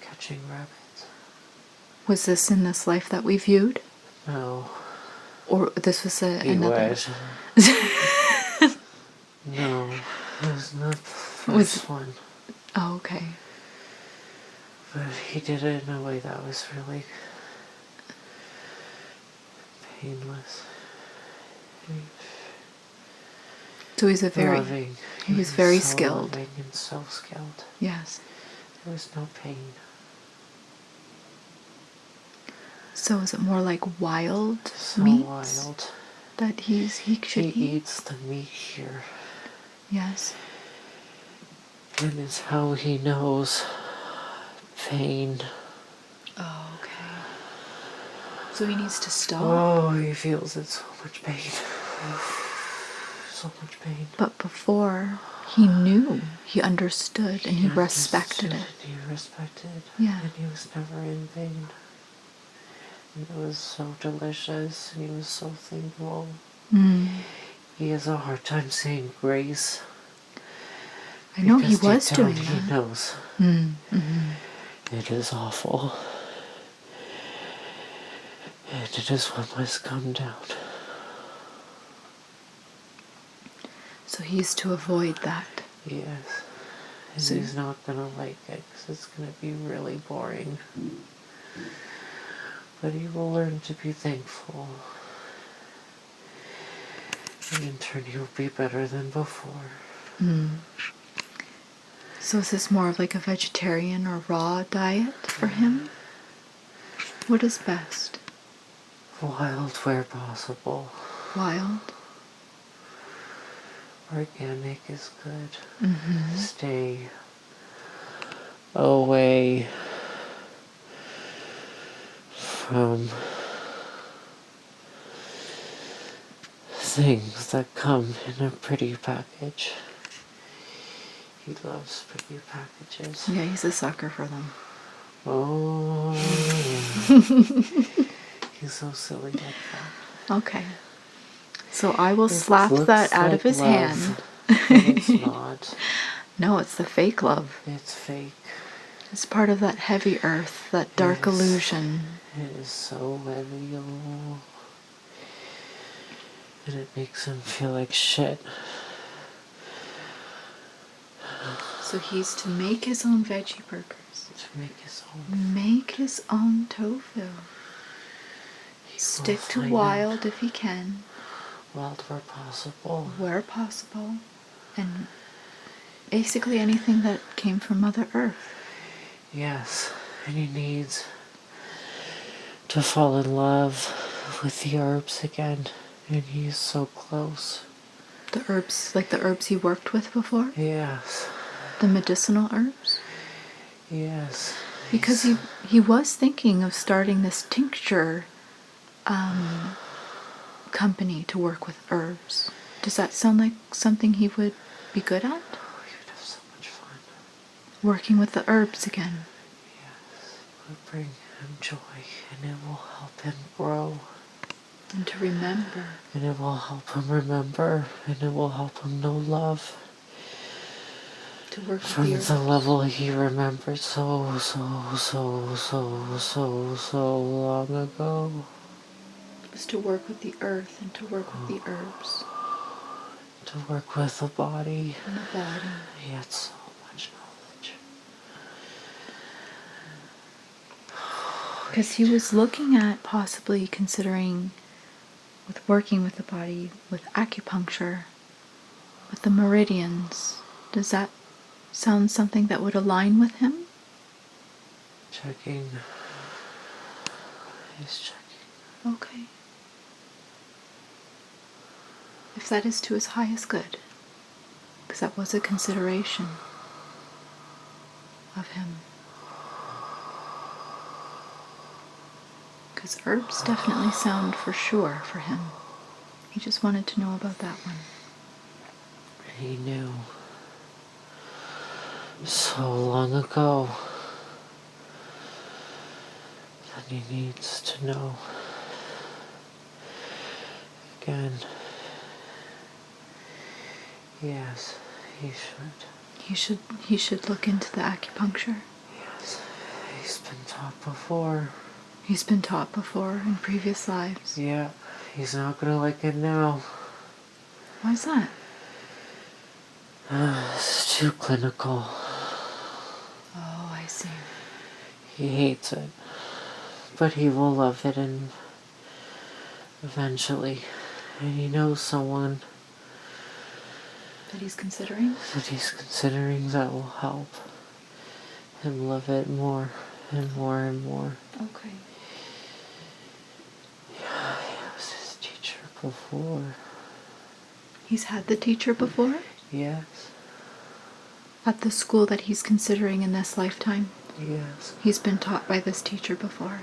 catching rabbits. Was this in this life that we viewed? No. Or this was another? Wish. No, it was not the first one. Oh, okay. But he did it in a way that was really painless. So he's loving. He was very so skilled. Loving and so skilled. Yes. There was no pain. So is it more like wild So meats wild. that he should He eat? eats the meat here. Yes. And it's how he knows pain. Oh, okay. So he needs to stop? Oh, he feels it so much pain. So much pain. But before, he knew, he understood, and he respected it. He respected. Yeah. And he was never in pain. And it was so delicious, and he was so thankful. He has a hard time saying grace. I know he because was deep down doing he that. knows. It is awful. And it is what must come down. So he's to avoid that. Yes. And So- he's not going to like it because it's going to be really boring. But he will learn to be thankful. And in turn he'll be better than before. So is this more of like a vegetarian or raw diet for him? What is best? Wild where possible. Wild? Organic is good. Stay away from things that come in a pretty package. He loves pretty packages. Yeah, he's a sucker for them. Oh, yeah. He's so silly like that. Okay. So I will It slap looks that out like of his love, hand. but it's not. No, it's the fake love. It's fake. It's part of that heavy earth, that dark Yes. illusion. It is so heavy, oh. And it makes him feel like shit. So he's to make his own veggie burgers. To make his own. Make his own tofu. He Stick will to find wild out. if he can, Wild where possible. where possible, and basically anything that came from Mother Earth. Yes, and he needs to fall in love with the herbs again. And he's so close. The herbs, like the herbs he worked with before? Yes. The medicinal herbs? Yes. Because he was thinking of starting this tincture company to work with herbs. Does that sound like something he would be good at? Oh, he would have so much fun. Working with the herbs again. Yes. It would bring him joy, and it will help him grow. And to remember. And it will help him remember, and it will help him know love. To work with From the herbs. the level he remembered so long ago. It was to work with the earth and to work with the herbs. To work with the body. And the body. He had so much knowledge. Because he was looking at possibly considering with working with the body, with acupuncture, with the meridians. Does that sound something that would align with him? Checking. He's checking. Okay. If that is to his highest good, because that was a consideration of him. Because herbs definitely sound for sure for him. He just wanted to know about that one. He knew so long ago that he needs to know again. Yes, he should. He should look into the acupuncture. Yes, he's been taught before. He's been taught before in previous lives. Yeah, he's not gonna like it now. Why's that? It's too clinical. Oh, I see. He hates it. But he will love it and eventually. And he knows someone That he's considering? that will help him love it more and more and more. Okay. before. He's had the teacher before? Yes. At the school that he's considering in this lifetime? Yes. He's been taught by this teacher before?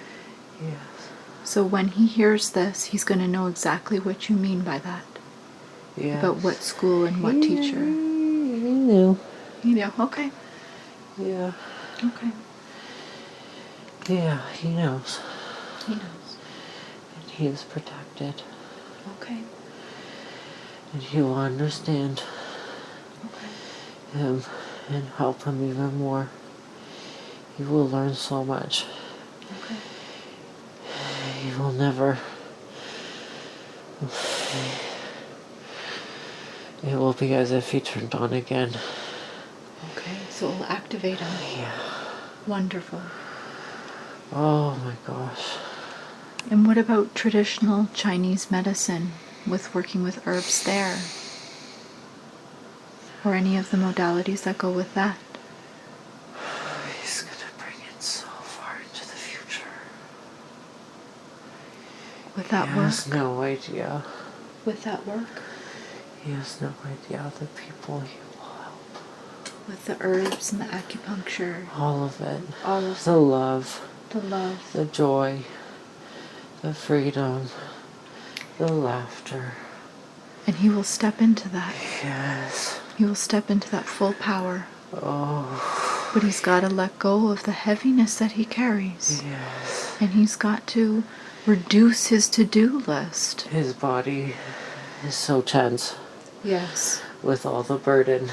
Yes. So when he hears this, he's going to know exactly what you mean by that. Yes. About what school and what teacher. He knew. You know, okay. Yeah. Okay. Yeah, he knows. He knows. And he is protected. Okay. And he will understand Okay. him and help him even more. He will learn so much. Okay. He will never... It will be as if he turned on again. Okay, so it'll activate him. Yeah. Wonderful. Oh my gosh. And what about traditional Chinese medicine with working with herbs there? Or any of the modalities that go with that? He's gonna bring it so far into the future. With that He work? has no idea. With that work? He has no idea the people he will help. With the herbs and the acupuncture? All of it. All of the love. the love. The joy. The freedom. The laughter. And he will step into that. Yes. He will step into that full power. Oh. But he's got to let go of the heaviness that he carries. Yes. And he's got to reduce his to-do list. His body is so tense. Yes. With all the burden.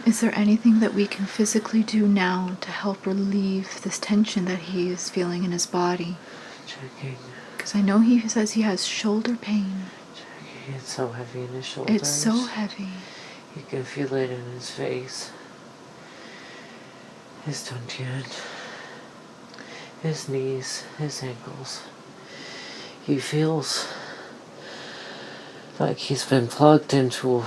Is there anything that we can physically do now to help relieve this tension that he is feeling in his body? Checking. Because I know he says he has shoulder pain. Checking. It's so heavy in his shoulders. It's so heavy. You can feel it in his face. His dantian. His knees. His ankles. He feels like he's been plugged into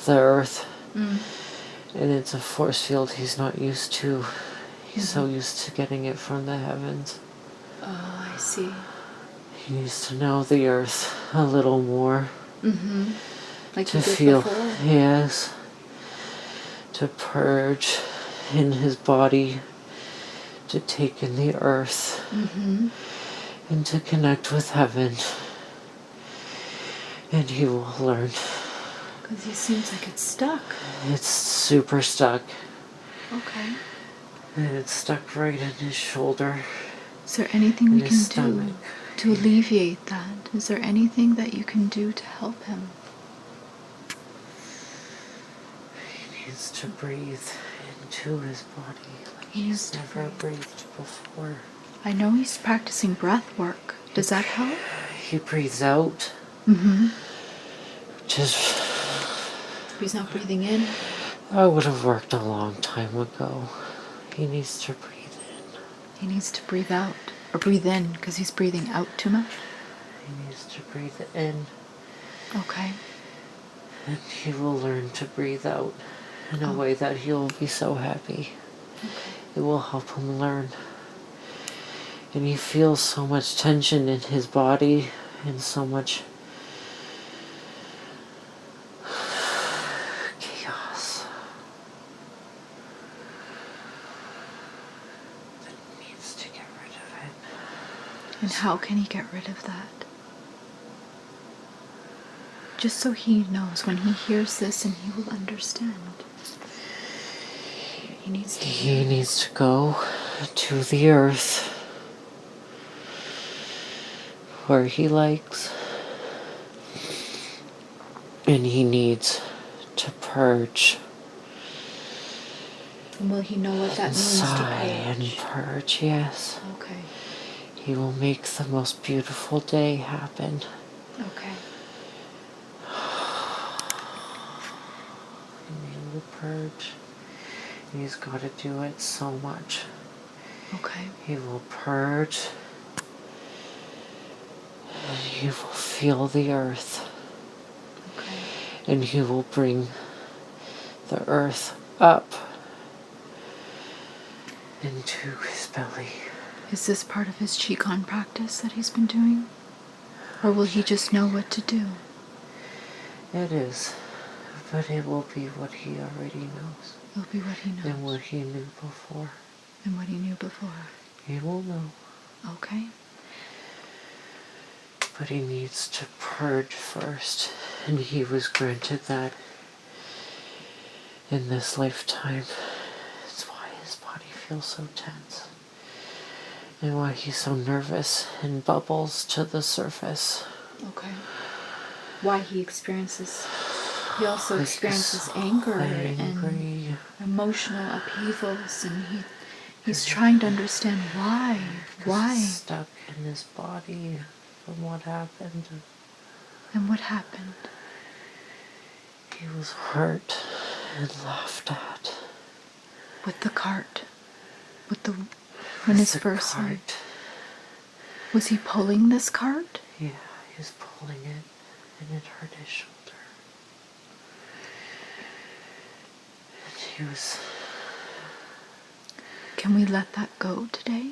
the earth. And it's a force field he's not used to. He's so used to getting it from the heavens. Oh, I see. He needs to know the earth a little more. Like To you did feel, before? yes. To purge in his body. To take in the earth. And to connect with heaven. And he will learn. Because he seems like it's stuck. It's super stuck. Okay. And it's stuck right in his shoulder. Is there anything we In can his do stomach. to alleviate that? Is there anything that you can do to help him? He needs to breathe into his body like He needs he's to never breathe. breathed before. I know he's practicing breath work. Does that help? He breathes out. Just, He's not breathing in. I would have worked a long time ago. He needs to breathe in. He needs to breathe out. Or breathe in, because he's breathing out too much. He needs to breathe in. Okay. And he will learn to breathe out in a way that he'll be so happy. It will help him learn. And he feels so much tension in his body and so much chaos that needs to get rid of it. And how can he get rid of that? Just so he knows when he hears this and he will understand. He needs to go to the earth where he likes, and he needs to purge. And will he know what that means to Sigh purge? and purge, yes. Okay. He will make the most beautiful day happen. Okay. And he will purge. He's got to do it so much. Okay. He will purge. And he will feel the earth. Okay. And he will bring the earth up into his belly. Is this part of his Qigong practice that he's been doing? Or will he just know what to do? It is. But it will be what he already knows. It'll be what he knows. And what he knew before. And what he knew before. He will know. Okay. But he needs to purge first. And he was granted that in this lifetime. It's why his body feels so tense. And why he's so nervous and bubbles to the surface. Okay. Why he experiences... He also experiences anger and emotional upheavals, and he's trying to understand why. Why? He's stuck in his body from what happened. And what happened? He was hurt and laughed at. With the cart? When his first cart. Was he pulling this cart? Yeah, he was pulling it, and it hurt his shoulder. And he was... Can we let that go today?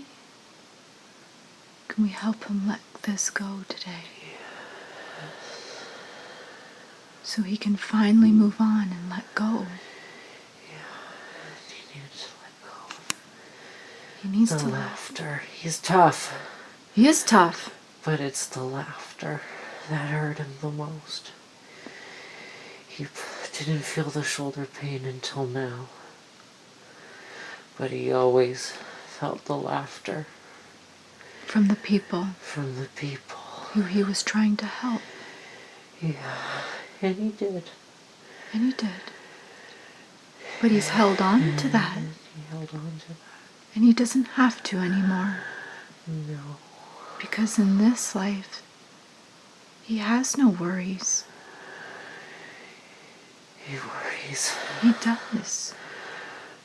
Can we help him let this go today? So he can finally move on and let go. Yeah, he needs to let go. He needs the to laughter. He's tough. He is tough. But it's the laughter that hurt him the most. He didn't feel the shoulder pain until now. But he always felt the laughter. From the people. From the people. Who he was trying to help. Yeah, and he did. And he did. But he's held on to that. He held on to that. And he doesn't have to anymore. No. Because in this life, he has no worries. He worries. He does.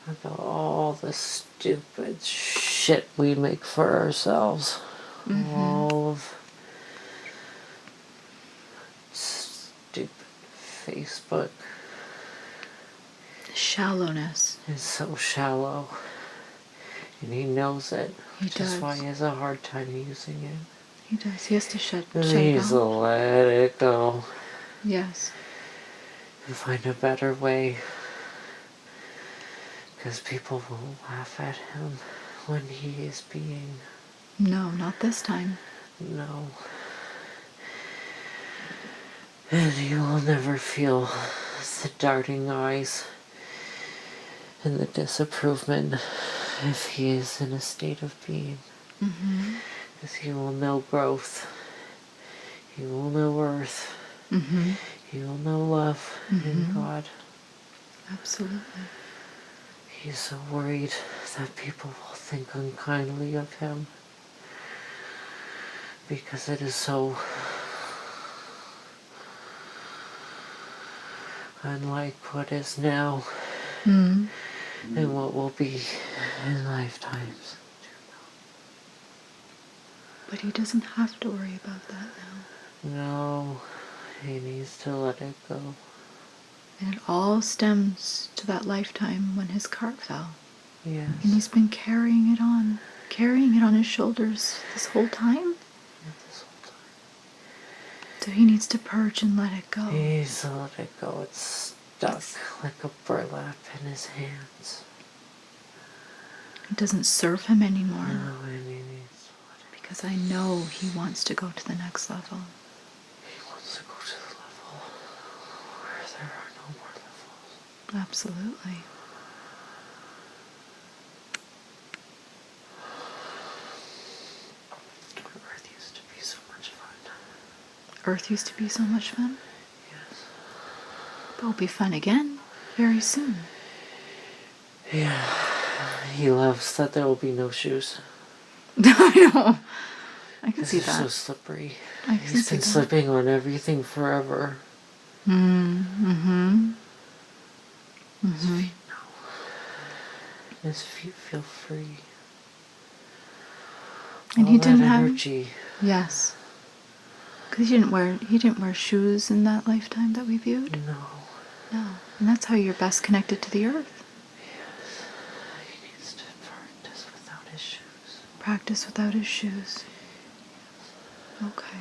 About all the stupid shit we make for ourselves. Mm-hmm. All of stupid Facebook. Shallowness. It's so shallow. And he knows it. He Which does. is why he has a hard time using it. He does. He has to shut He it needs to off. let it go. Yes. And find a better way. Because people won't laugh at him when he is being... No, not this time. No. And he will never feel the darting eyes and the disapproval if he is in a state of being. Mm-hmm. Because he will know growth. He will know worth. Mm-hmm. He will know love in God. Absolutely. He's so worried that people will think unkindly of him. Because it is so unlike what is now and what will be in lifetimes. But he doesn't have to worry about that now. No, he needs to let it go. And it all stems to that lifetime when his cart fell. Yes. And he's been carrying it on his shoulders this whole time. This whole time. So he needs to purge and let it go. He needs to let it go. It's stuck like a burlap in his hands. It doesn't serve him anymore. No, and he needs to let it go. Because I know he wants to go to the next level. He wants to go to the level where there are no more levels. Absolutely. Earth used to be so much fun. Earth used to be so much fun. Yes. But it'll be fun again very soon. Yeah. He loves that there will be no shoes. I know. I can see It's that. so slippery. I can He's see been that. slipping on everything forever. Mm-hmm. His feet, no. His feet feel free. And All he that didn't have... energy. Yes. Because he didn't wear shoes in that lifetime that we viewed. No. No. And that's how you're best connected to the earth. Yes. He needs to practice without his shoes. Practice without his shoes. Okay.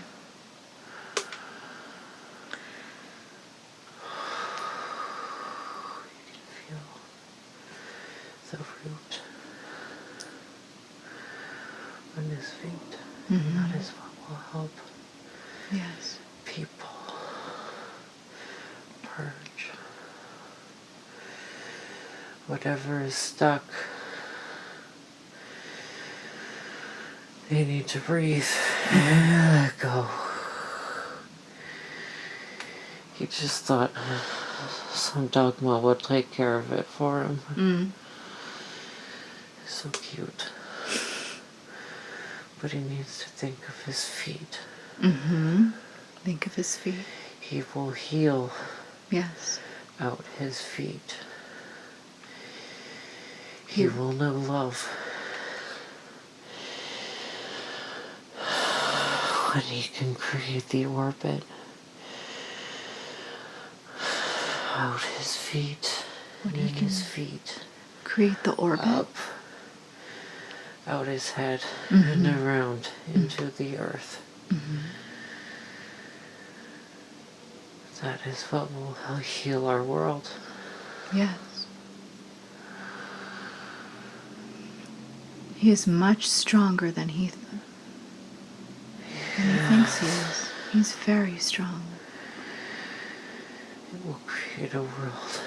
the root on his feet. Mm-hmm. That is what will help Yes. people purge whatever is stuck. They need to breathe and let go. He just thought some dogma would take care of it for him. Mm. So cute. But he needs to think of his feet. Mm-hmm. Think of his feet. He will heal Yes. out his feet. He will know love when he can create the orbit out his feet. When and he can his feet create the orbit. up, out his head, Mm-hmm. and around into the earth. Mm-hmm. That is what will heal our world. Yes. He is much stronger than he thinks he is. He's very strong. It will create a world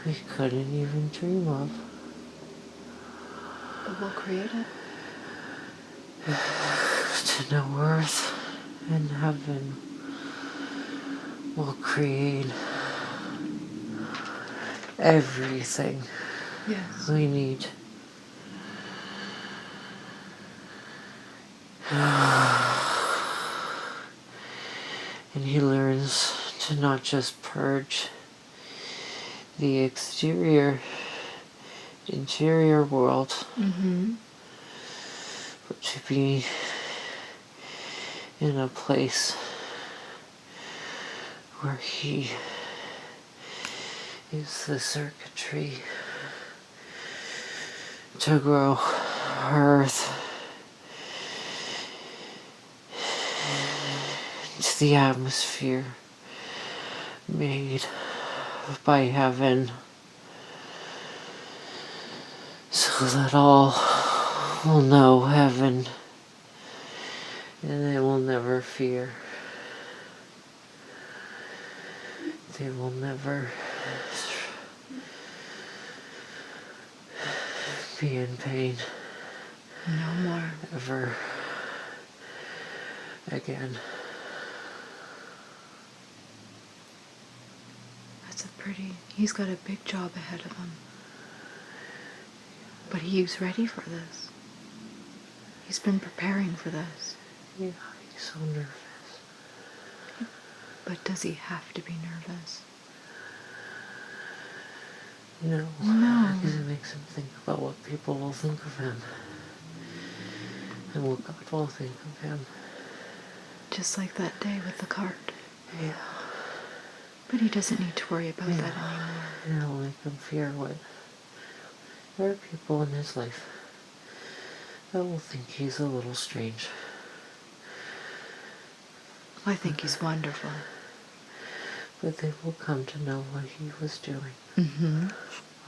we couldn't even dream of. But we'll create it. To know earth and heaven will create everything Yes. we need. And he learns to not just purge the interior world, Mm-hmm. but to be in a place where he is the circuitry to grow earth into the atmosphere made by heaven, so that all will know heaven and they will never fear. They will never be in pain. No more. Ever again. He's got a big job ahead of him. But he's ready for this. He's been preparing for this. Yeah, he's so nervous. But does he have to be nervous? No. No. Because it makes him think about what people will think of him. And what God will think of him. Just like that day with the cart. Yeah. But he doesn't need to worry about that anymore. It'll make him fear what... There are people in his life that will think he's a little strange. I think he's wonderful. But they will come to know what he was doing Mm-hmm.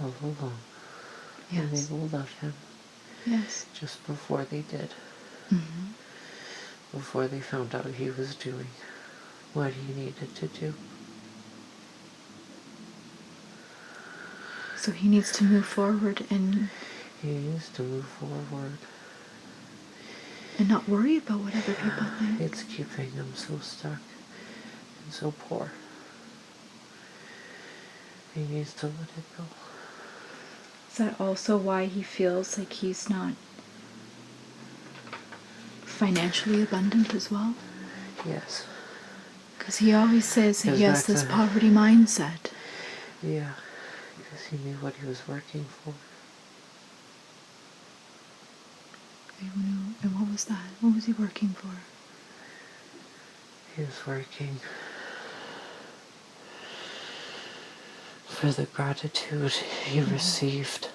all along. Yes. And they will love him. Yes. Just before they did. Mm-hmm. Before they found out he was doing what he needed to do. So he needs to move forward and... He needs to move forward. And not worry about what other people think. It's keeping him so stuck and so poor. He needs to let it go. Is that also why he feels like he's not financially abundant as well? Yes. Because he always says that he has this Exactly. poverty mindset. Yeah, because he knew what he was working for. And what was that? What was he working for? He was working for the gratitude he received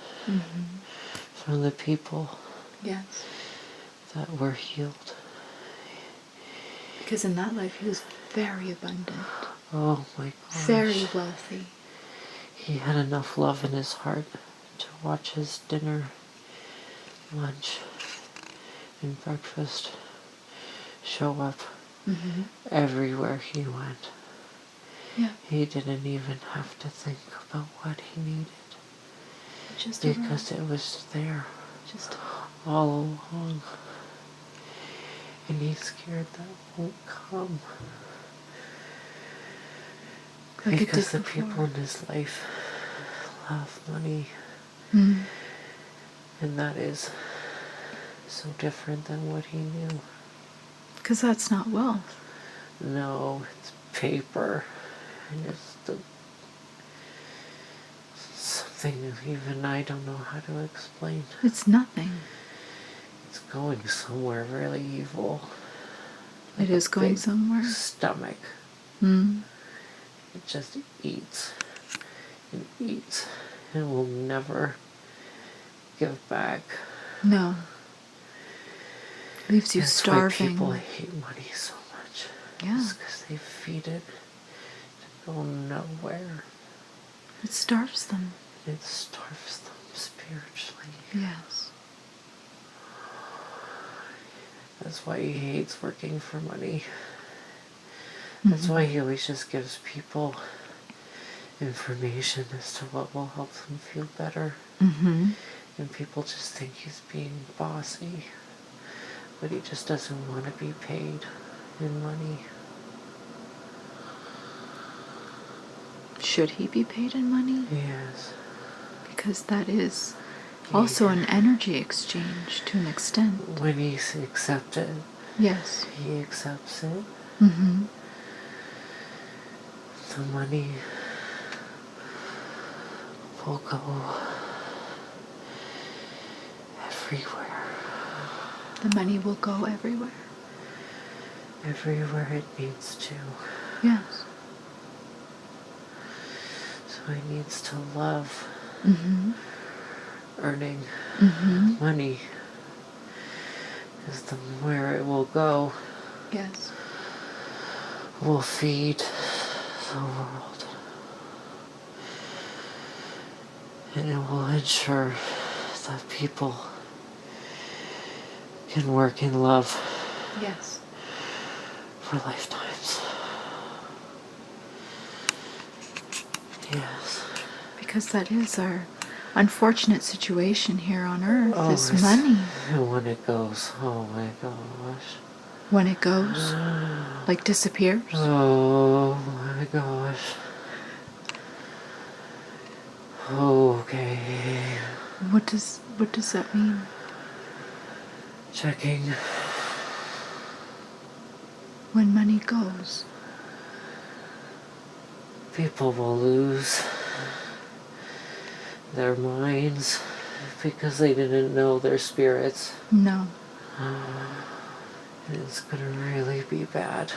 from the people Yes. that were healed. Because in that life he was very abundant. Oh my gosh. Very wealthy. He had enough love in his heart to watch his dinner, lunch, and breakfast show up everywhere he went. Yeah. He didn't even have to think about what he needed. Just because it was there just all along. And he's scared that won't come. like Because the people in his life love money. Mm. And that is so different than what he knew. Because that's not wealth. No, it's paper. And it's something even I don't know how to explain. It's nothing. It's going somewhere really evil. It is going somewhere. Stomach. Mm. It just eats and eats and will never give back. No. Leaves you That's starving. Why people hate money so much. Yeah. It's because they feed it to go nowhere. It starves them. It starves them spiritually. Yes. That's why he hates working for money. That's why he always just gives people information as to what will help them feel better. Mm-hmm. And people just think he's being bossy. But he just doesn't want to be paid in money. Should he be paid in money? Yes. Because that is also an energy exchange to an extent. When he accepts it, Yes. he accepts it. Mm-hmm. The money will go everywhere. The money will go everywhere. Everywhere it needs to. Yes. So he needs to love earning money. Because the where it will go Yes. will feed the world. And it will ensure that people can work in love Yes. for lifetimes. Yes. Because that is our unfortunate situation here on earth, is it's- money. And when it goes, oh my gosh. When it goes, like disappears. Oh my gosh. Okay. What does that mean? Checking. When money goes. People will lose their minds because they didn't know their spirits. No. And it's gonna really be bad.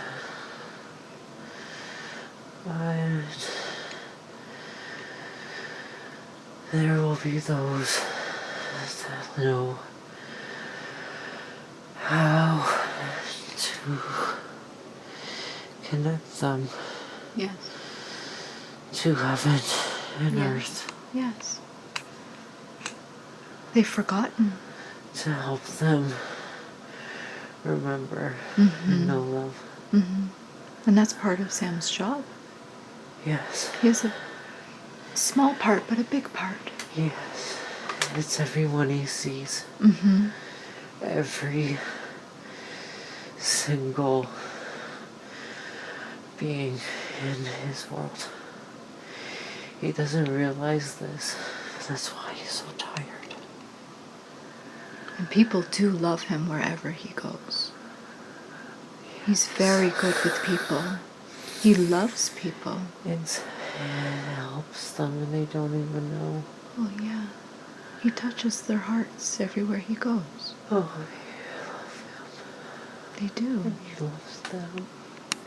But there will be those that know how to connect them Yes. to heaven and Yes. earth. Yes. They've forgotten. To help them remember and know love. And that's part of Sam's job. Yes. He has a small part, but a big part. Yes. It's everyone he sees. Every single being in his world. He doesn't realize this. That's why he's so tired. And people do love him wherever he goes. He's very good with people. He loves people. It helps them and they don't even know. Oh, yeah. He touches their hearts everywhere he goes. Oh, they love him. They do. And he loves them.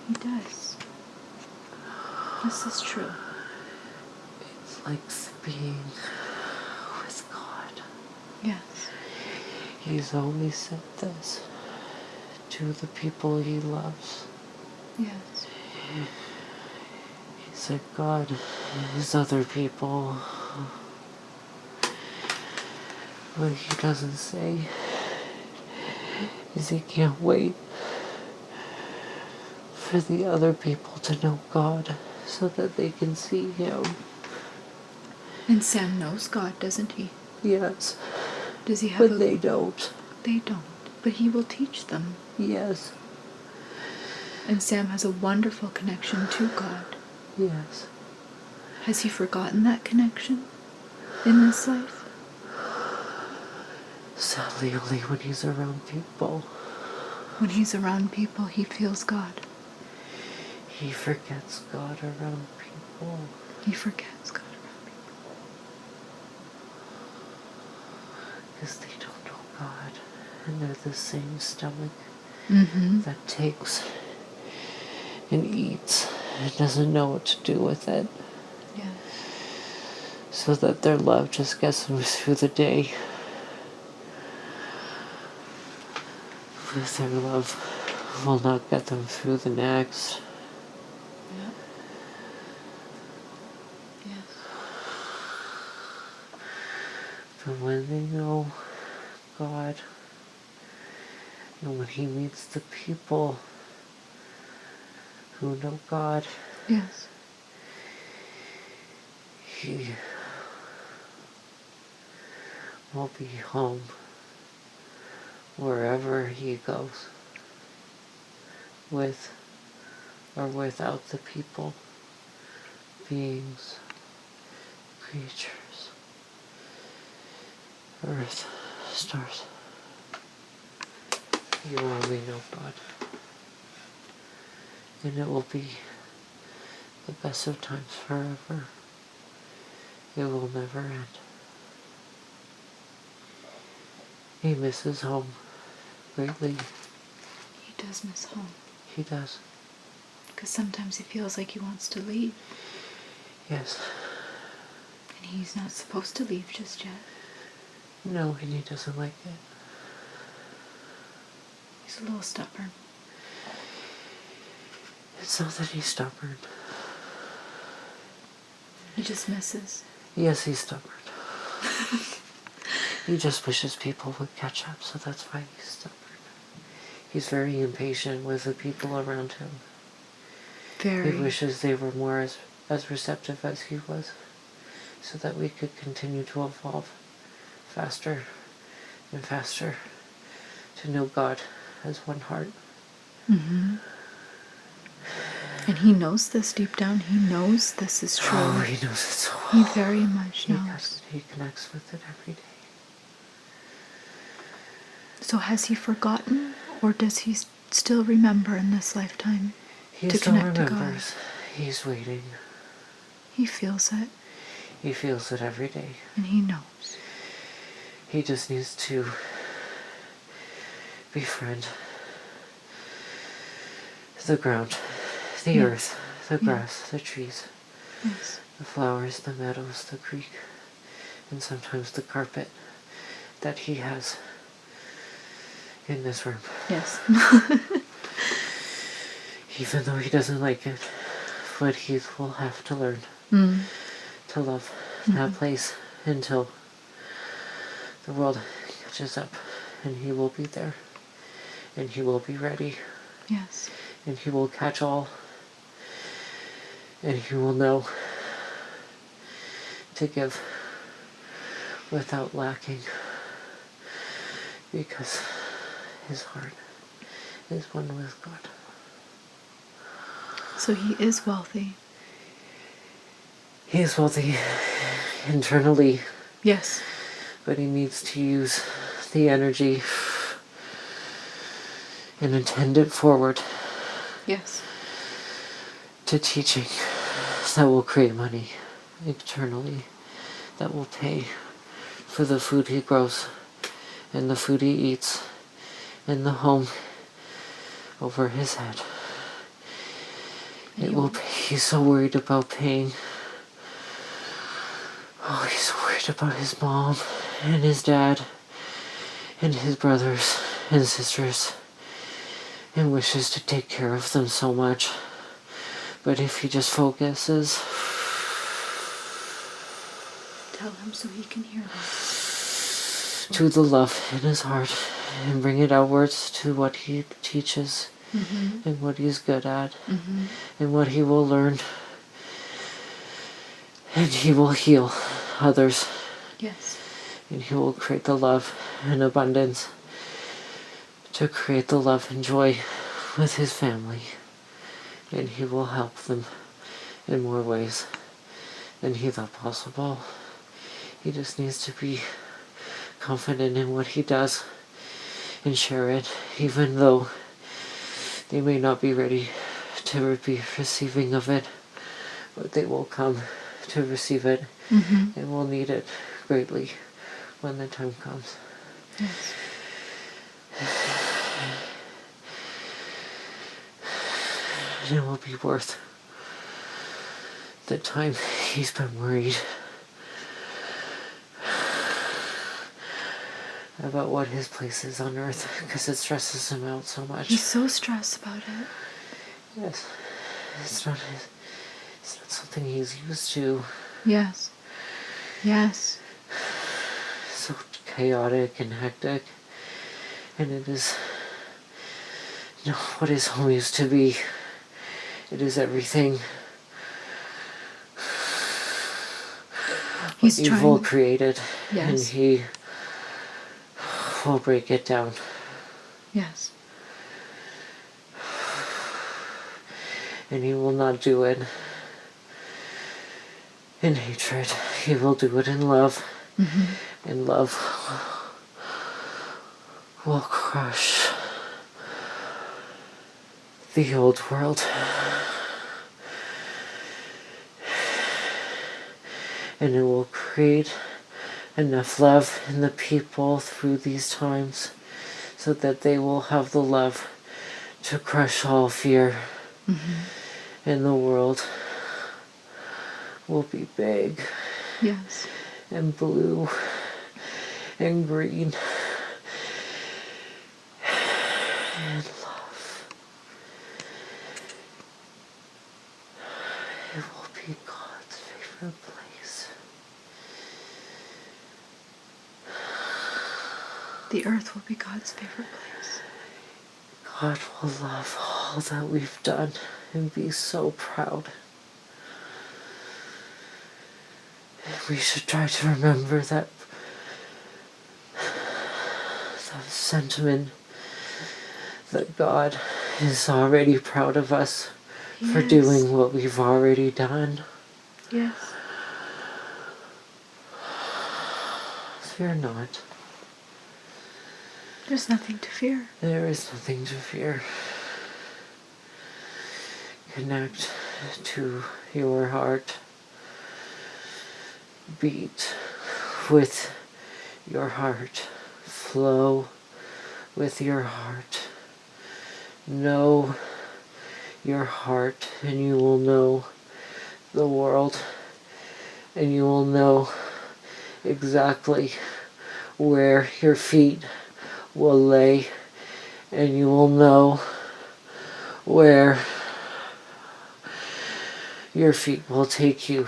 He does. This is true. It's like being with God. Yes. He's always said this to the people he loves. Yes. He said God is other people. What he doesn't say is he can't wait for the other people to know God so that they can see him. And Sam knows God, doesn't he? Yes. Does he have But they don't. They don't. But he will teach them. Yes. And Sam has a wonderful connection to God. Yes. Has he forgotten that connection in this life? Sadly, only when he's around people. When he's around people, he feels God. He forgets God around people. He forgets God around people. Because they don't know God. And they're the same stomach that takes and eats and doesn't know what to do with it. Yeah. So that their love just gets them through the day. With their love will not get them through the next. Yeah. Yes. But when they know God, and when he meets the people who know God, Yes. he will be home wherever he goes, with or without the people, beings, creatures, earth, stars. You only know God. And it will be the best of times forever. It will never end. He misses home greatly. He does miss home. He does. Because sometimes he feels like he wants to leave. Yes. And he's not supposed to leave just yet. No, and he doesn't like it. He's a little stubborn. It's not that he's stubborn. He just misses. Yes, he's stubborn. He just wishes people would catch up, so that's why he's stubborn. He's very impatient with the people around him. Very. He wishes they were more as receptive as he was, so that we could continue to evolve faster and faster to know God as one heart. And he knows this deep down. He knows this is true. Oh, he knows it so well. He very much knows. He connects with it every day. So has he forgotten, or does he still remember in this lifetime He to still connect to God? remembers. He's waiting. He feels it. He feels it every day. And he knows. He just needs to befriend the ground, the earth, the grass, the trees, the flowers, the meadows, the creek, and sometimes the carpet that he has in this room. Yes. Even though he doesn't like it, but he will have to learn to love that place until the world catches up, and he will be there, and he will be ready. Yes. And he will catch all, and he will know to give without lacking, because his heart is one with God. So he is wealthy. He is wealthy internally. Yes. But he needs to use the energy and intend it forward. Yes. To teaching that will create money externally, that will pay for the food he grows and the food he eats and the home over his head. It will pay. He's so worried about paying. Oh, he's so worried about his mom and his dad and his brothers and sisters, and wishes to take care of them so much. But if he just focuses... Tell him so he can hear them. to the love in his heart and bring it outwards to what he teaches and what he's good at and what he will learn. And he will heal others. Yes. And he will create the love and abundance to create the love and joy with his family. And he will help them in more ways than he thought possible. He just needs to be confident in what he does and share it, even though they may not be ready to be receiving of it, but they will come to receive it and will need it greatly when the time comes. Yes. And it will be worth the time he's been worried about what his place is on earth, because it stresses him out so much. He's so stressed about it. Yes. It's not something he's used to. Yes. Yes. So chaotic and hectic. And it is not what his home used to be. It is everything He's evil trying. created. Yes. And he will break it down. Yes. And he will not do it in hatred. He will do it in love. And love will crush the old world. And it will create enough love in the people through these times so that they will have the love to crush all fear. And the world will be big. Yes. And blue and green and love. It will be God's favorite place. The earth will be God's favorite place. God will love all that we've done and be so proud. We should try to remember that sentiment that God is already proud of us for doing what we've already done. Yes. Fear not. There's nothing to fear. There is nothing to fear. Connect to your heart. Beat with your heart. Flow with your heart. Know your heart, and you will know the world, and you will know exactly where your feet will lay, and you will know where your feet will take you.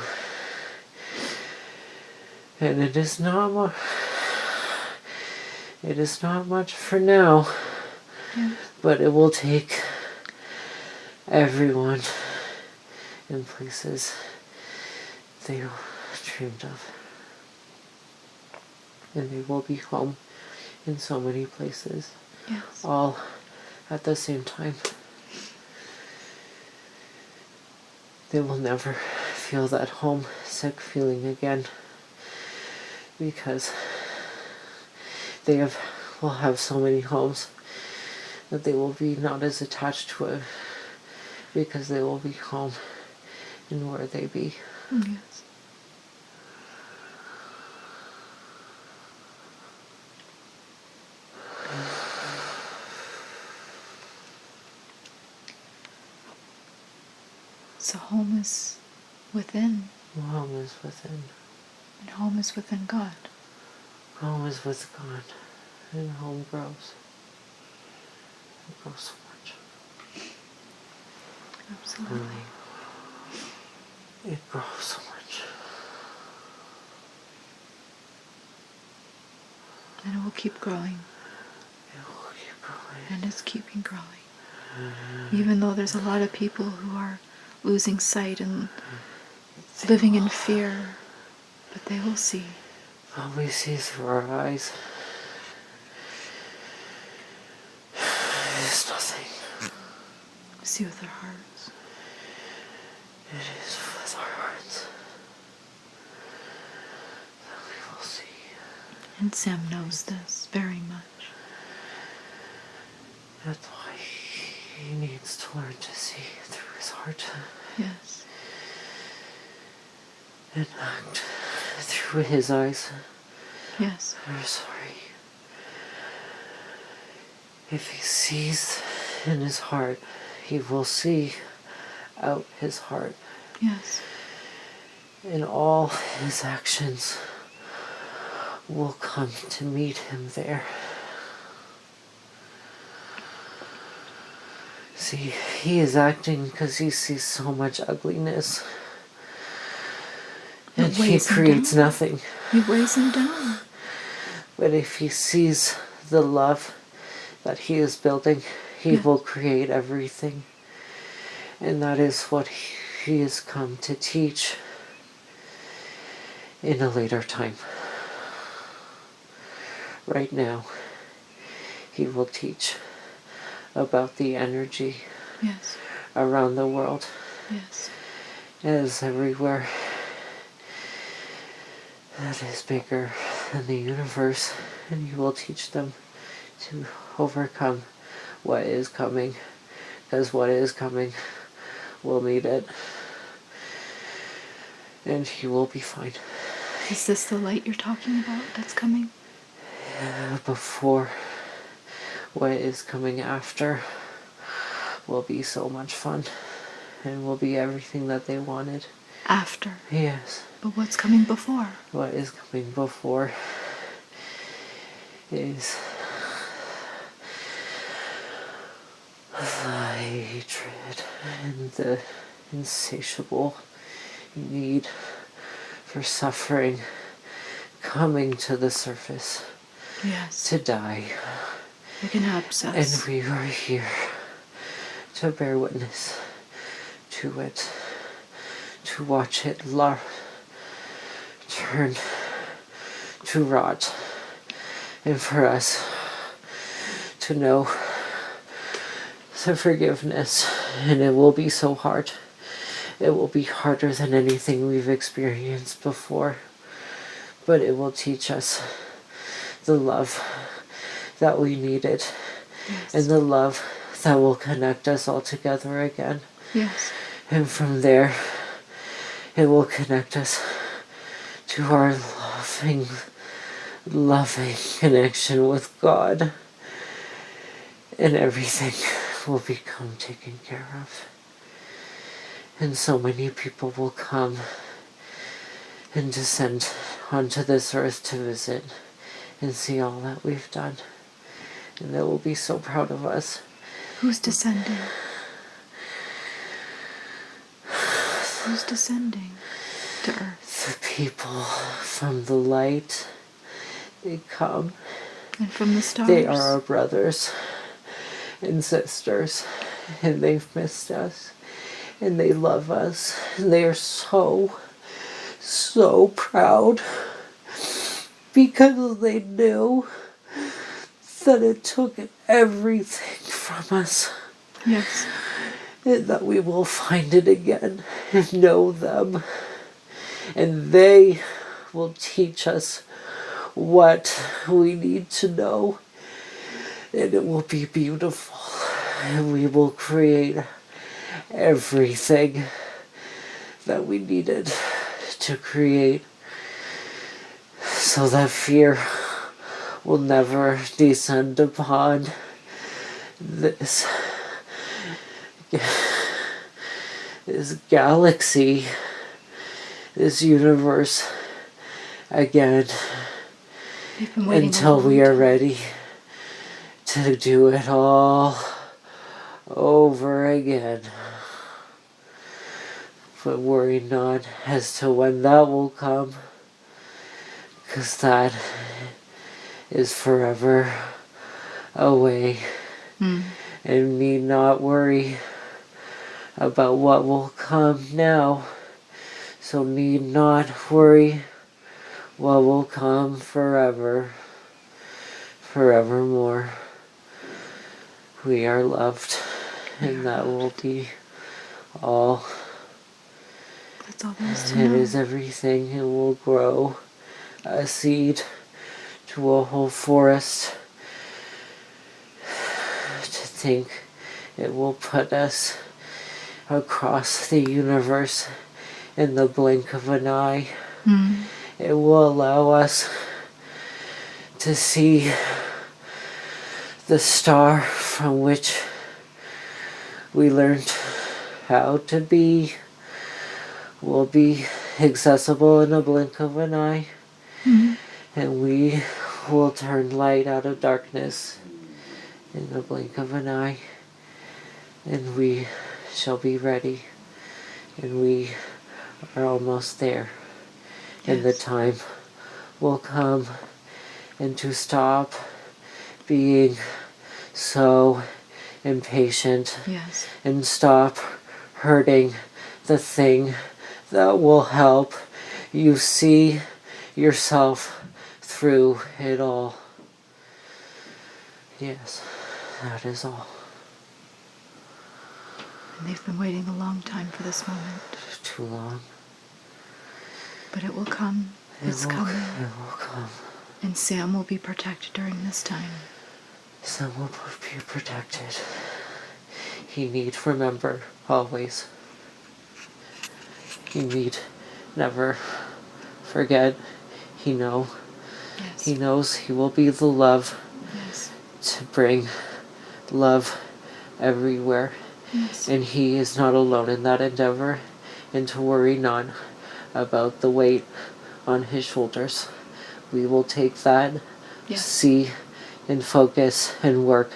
And it is not much for now, but it will take everyone in places they dreamed of. And they will be home in so many places, all at the same time. They will never feel that homesick feeling again, because they will have so many homes that they will be not as attached to it, because they will be home in where they be. Yes. So home is within. Home is within. And home is within God. Home is with God. And home grows. It grows so much. Absolutely. It grows so much. And it will keep growing. It will keep growing. And it's keeping growing. Even though there's a lot of people who are losing sight and living in fear, but they will see. All we see through our eyes is nothing. See with their hearts. It is with our hearts that we will see. And Sam knows this very much. That's why he needs to learn to see through his heart. Yes. And act through his eyes. Yes. I'm sorry. If he sees in his heart, he will see out his heart. Yes. And all his actions will come to meet him there. See, he is acting because he sees so much ugliness. And he creates nothing. He weighs him down. But if he sees the love that he is building, he will create everything. And that is what he has come to teach in a later time. Right now, he will teach about the energy around the world. Yes. As everywhere that is bigger than the universe, and he will teach them to overcome what is coming, because what is coming will meet it, and he will be fine. Is this the light you're talking about that's coming? Before, what is coming after will be so much fun, and will be everything that they wanted. After? Yes. But what's coming before? What is coming before is the hatred and the insatiable need for suffering coming to the surface. Yes. To die. They can abscess. And we are here to bear witness to it, to watch it turn to rot, and for us to know the forgiveness. And it will be so hard. It will be harder than anything we've experienced before, but it will teach us the love that we needed, and the love that will connect us all together again. Yes. And from there, it will connect us to our loving connection with God, and everything will become taken care of. And so many people will come and descend onto this earth to visit and see all that we've done. And they will be so proud of us. Who's descending? Who's descending to earth? The people from the light, they come. And from the stars. They are our brothers and sisters, and they've missed us, and they love us, and they are so proud, because they knew that it took everything from us. Yes. And that we will find it again and know them. And they will teach us what we need to know. And it will be beautiful. And we will create everything that we needed to create, so that fear will never descend upon this galaxy, this universe again, until we are ready to do it all over again. But worry not as to when that will come, because that is forever away and need not worry about what will come now. So need not worry what will come forevermore. We are loved, and that will be all. That's all there is to It know. is everything. It will grow a seed to a whole forest. To think it will put us across the universe in the blink of an eye. It will allow us to see the star from which we learned how to be will be accessible in a blink of an eye. And we will turn light out of darkness in the blink of an eye. And we shall be ready. And we are almost there. And the time will come, and to stop being so impatient and stop hurting the thing that will help you see yourself through it all. Yes, that is all. And they've been waiting a long time for this moment. Too long. But it will come. It's coming. It will come. And Sam will be protected during this time. Sam will be protected. He need remember always. He need never forget. He know. Yes. He knows he will be the love to bring love everywhere. Yes. And he is not alone in that endeavor. And to worry not about the weight on his shoulders. We will take that, see and focus and work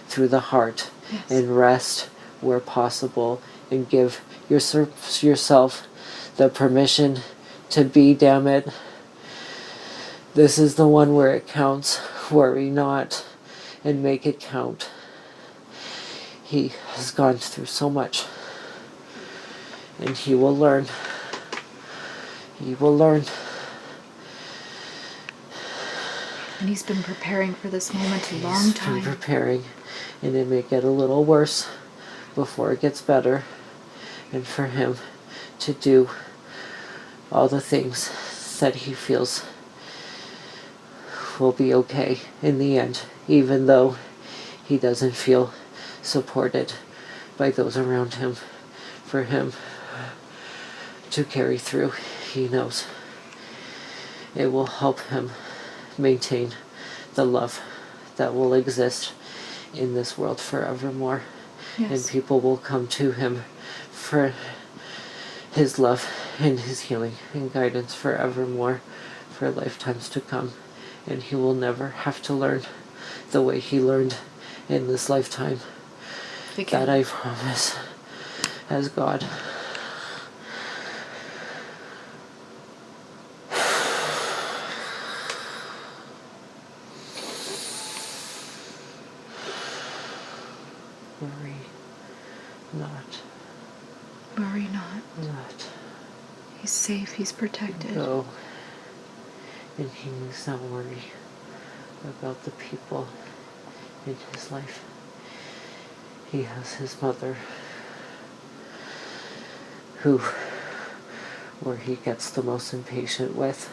through the heart and rest where possible and give yourself the permission to be, damn it. This is the one where it counts. Worry not and make it count. He has gone through so much and he will learn. He will learn. And he's been preparing for this moment a long time. He's been preparing, and it may get a little worse before it gets better. And for him to do all the things that he feels will be okay in the end, even though he doesn't feel supported by those around him. For him to carry through, he knows it will help him maintain the love that will exist in this world forevermore. And people will come to him for his love and his healing and guidance forevermore, for lifetimes to come. And he will never have to learn the way he learned in this lifetime. That I promise, as God. Worry not. Worry not. He's safe, he's protected. Go. And he needs not worry about the people in his life. He has his mother, where he gets the most impatient with,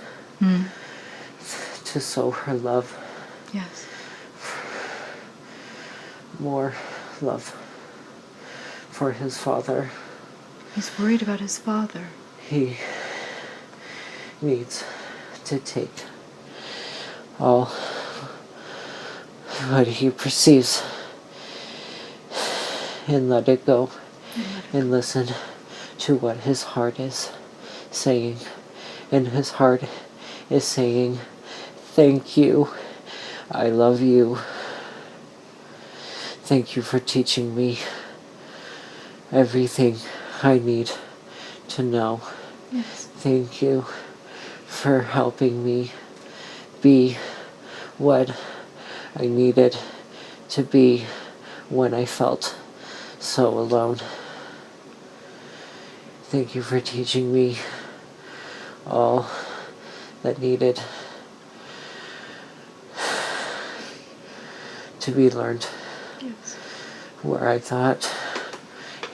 to sow her love. Yes. More love for his father. He's worried about his father. He needs to take all what he perceives and let it go and listen to what his heart is saying. And his heart is saying, thank you, I love you. Thank you for teaching me everything I need to know. Yes. Thank you for helping me be what I needed to be when I felt so alone. Thank you for teaching me all that needed to be learned. Yes. Where I thought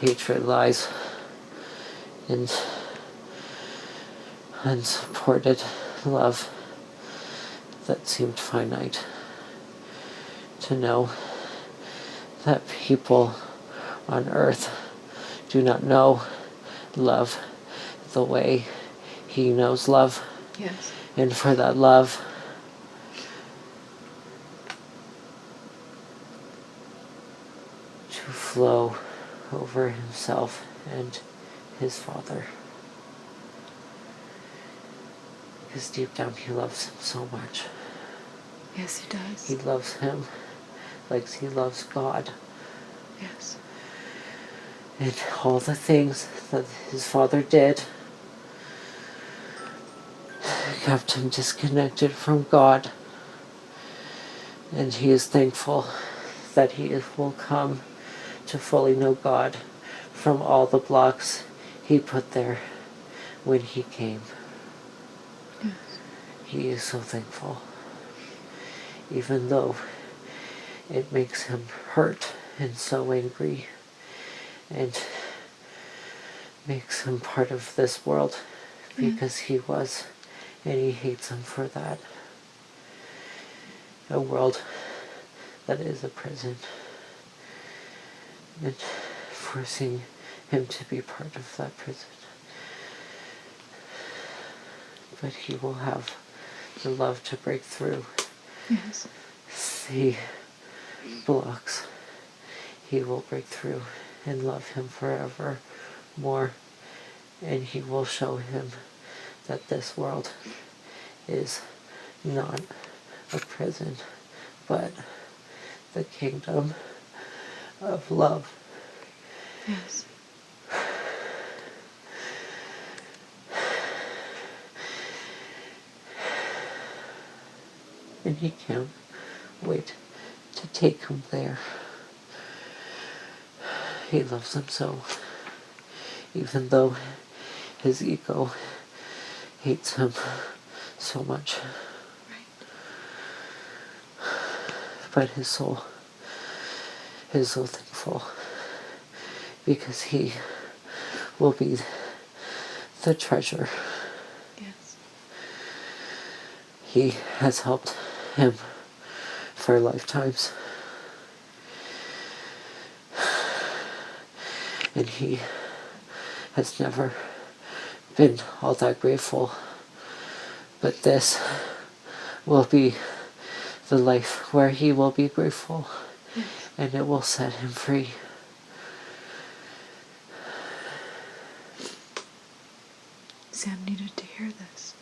hatred lies in unsupported love that seemed finite. To know that people on earth do not know love the way he knows love. Yes. And for that love to flow over himself and his Father. Because deep down he loves him so much. Yes, he does. He loves him like he loves God. Yes. And all the things that his Father did kept him disconnected from God. And he is thankful that he will come to fully know God from all the blocks he put there when he came. Yes. He is so thankful. Even though it makes him hurt and so angry and makes him part of this world because he was, and he hates him for that. A world that is a prison, and forcing him to be part of that prison. But he will have the love to break through. Yes. The blocks. He will break through and love him forever more. And he will show him that this world is not a prison, but the kingdom of love. Yes. And he can't wait to take him there. He loves him so, even though his ego hates him so much. Right. But his soul is so thankful because he will be the treasure. Yes. He has helped him for lifetimes. And he has never been all that grateful. But this will be the life where he will be grateful. Yes. And it will set him free. Sam needed to hear this.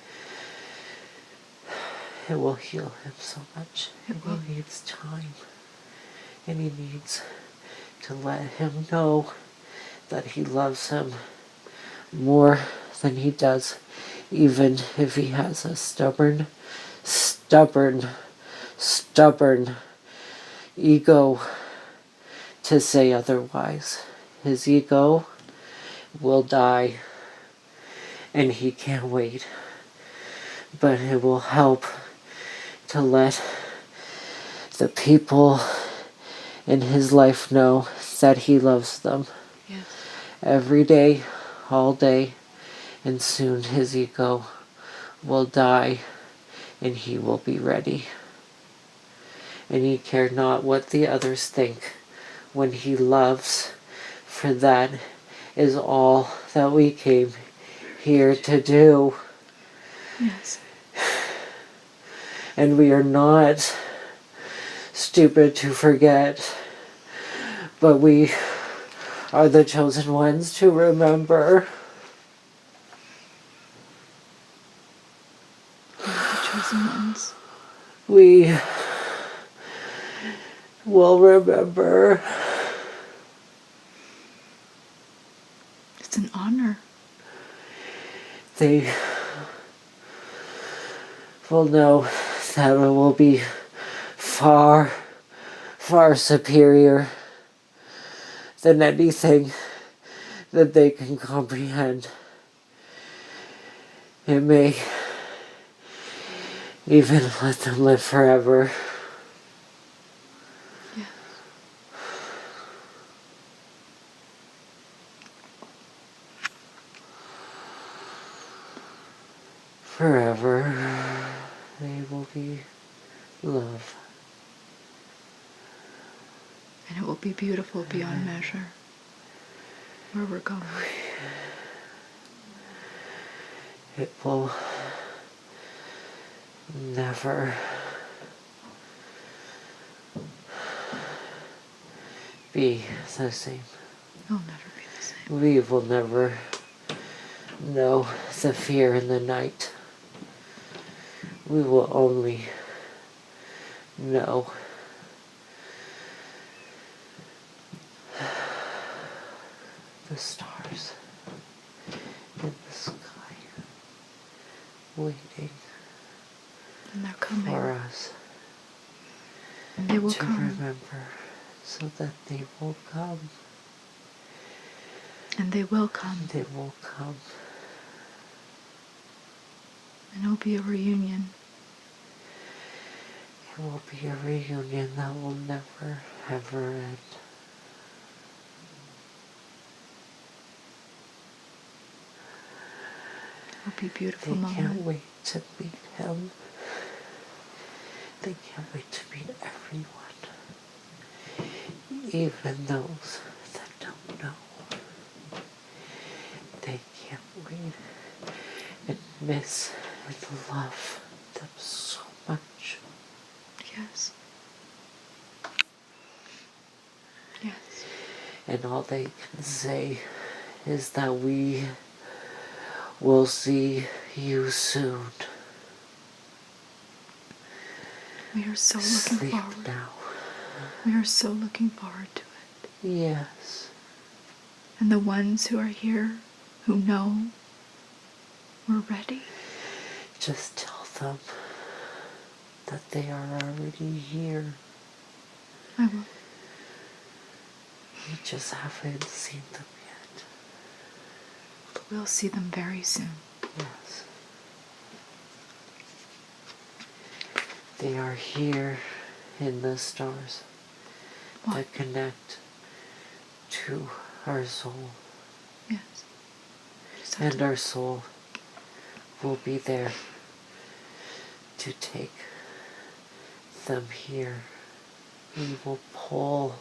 It will heal him so much. It will. He needs time. And he needs to let him know that he loves him more than he does, even if he has a stubborn ego to say otherwise. His ego will die, and he can't wait. But it will help to let the people in his life know that he loves them. Yes. Every day, all day, and soon his ego will die and he will be ready. And he cares not what the others think when he loves, for that is all that we came here to do. Yes. And we are not stupid to forget, but we are the chosen ones to remember. We are the chosen ones. We will remember. It's an honor. They will know that it will be far, far superior than anything that they can comprehend. It may even let them live forever. Yes. Forever, they will be love. And it will be beautiful beyond measure where we're going. It will never be the same. It'll never be the same. We will never know the fear in the night. We will only know the stars in the sky waiting And they're coming. for us And they will to come. remember, so that they will come. And they will come. They will come. And it'll be a reunion. It will be a reunion that will never, ever end. It'll be a beautiful They moment. can't wait to meet him. They can't wait to meet everyone. Even those that don't know. They can't wait and miss and love them so much. Yes. Yes. And all they can say is that we will see you soon. We are so Sleep looking forward. now. We are so looking forward to it. Yes. And the ones who are here, who know, we're ready. Just tell them that they are already here. I will. We just haven't seen them yet. We'll see them very soon. Yes. They are here in the stars that connect to our soul. Yes. Just have And to- our soul will be there to take them here. We will pull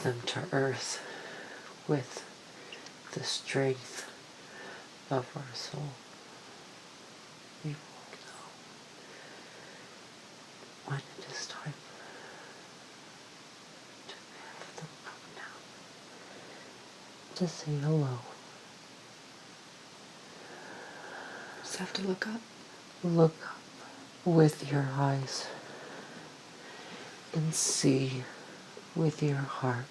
them to earth with the strength of our soul. We will know when it is time to have them come down to say hello. Just have to look up. Look up with your eyes and see with your heart.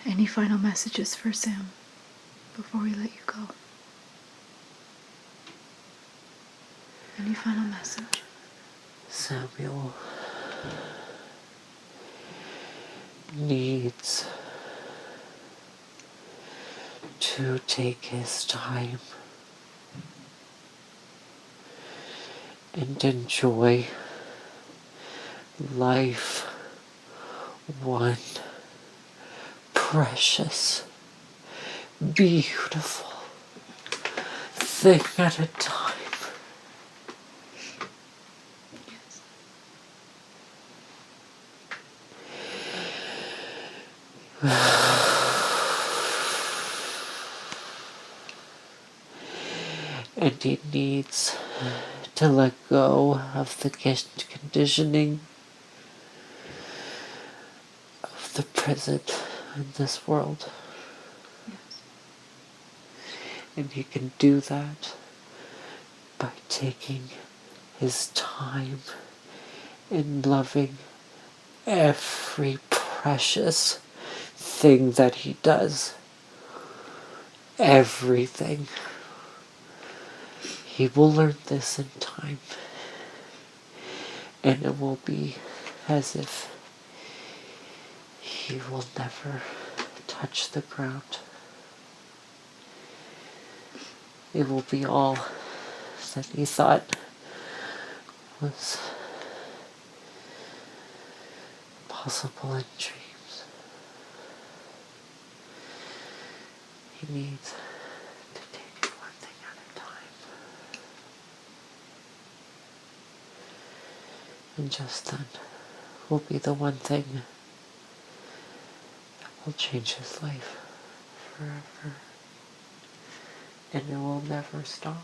Any final messages for Sam before we let you go? Any final message? Samuel needs to take his time and enjoy life one precious, beautiful thing at a time. Yes. And he needs to let go of the conditioning of the present in this world. Yes. And he can do that by taking his time in loving every precious everything that he does. Everything. He will learn this in time. And it will be as if he will never touch the ground. It will be all that he thought was possible in dreams. He needs to take it one thing at a time. And just then will be the one thing that will change his life forever. And it will never stop.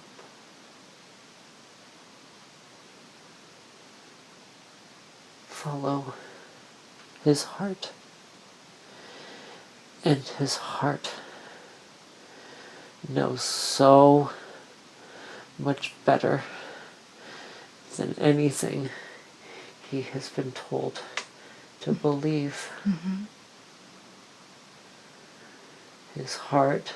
Follow his heart. And his heart knows so much better than anything he has been told to believe. Mm-hmm. His heart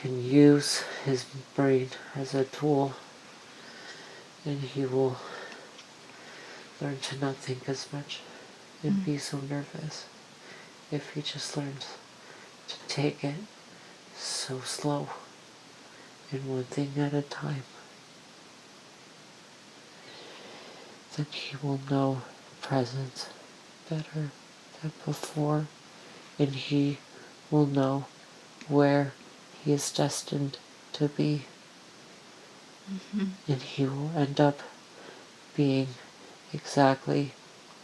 can use his brain as a tool, and he will learn to not think as much and be so nervous if he just learns to take it so slow and one thing at a time. Then he will know presence better than before, and he will know where he is destined to be. And he will end up being exactly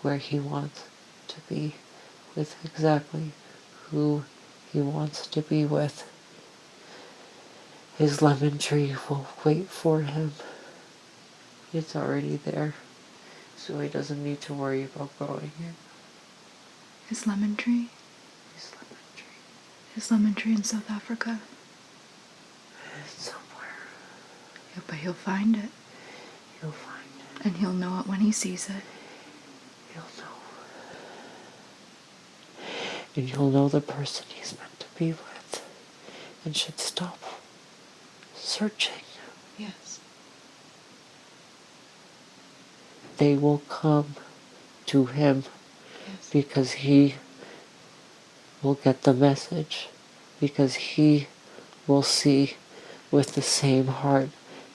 where he wants to be, with exactly who he wants to be with. His lemon tree will wait for him. It's already there, so he doesn't need to worry about growing it. His lemon tree? His lemon tree. His lemon tree in South Africa? It's somewhere. Yeah, but he'll find it. He'll find it. And he'll know it when he sees it. He'll know. And he'll know the person he's meant to be with, and should stop searching. Yes. They will come to him. Yes. Because he will get the message, because he will see with the same heart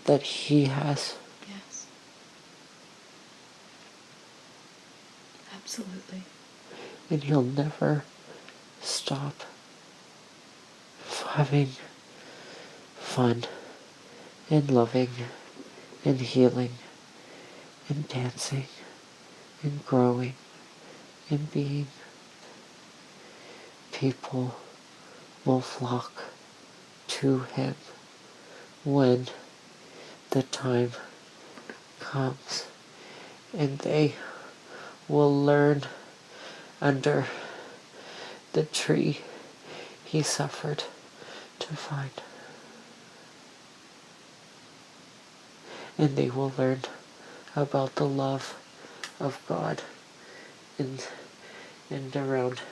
that he has. Yes. Absolutely. And he'll never stop having fun and loving and healing and dancing and growing and being. People will flock to him when the time comes, and they will learn under the tree he suffered to find. And they will learn about the love of God and around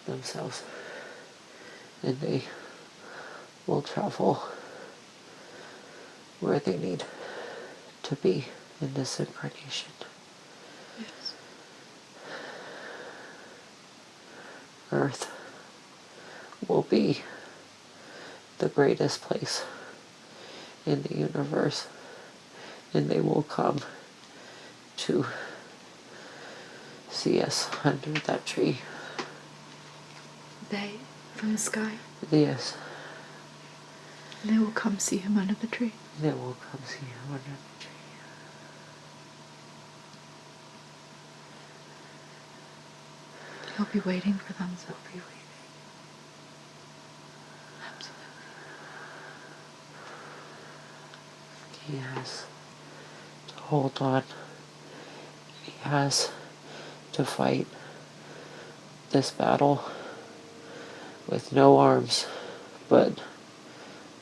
themselves. And they will travel where they need to be in this incarnation. Yes. Earth will be the greatest place in the universe, and they will come to see us under that tree. They, from the sky? Yes. They will come see him under the tree. They will come see him under the tree. He'll be waiting for them. They'll be waiting. Absolutely. He has to hold on. He has to fight this battle with no arms, but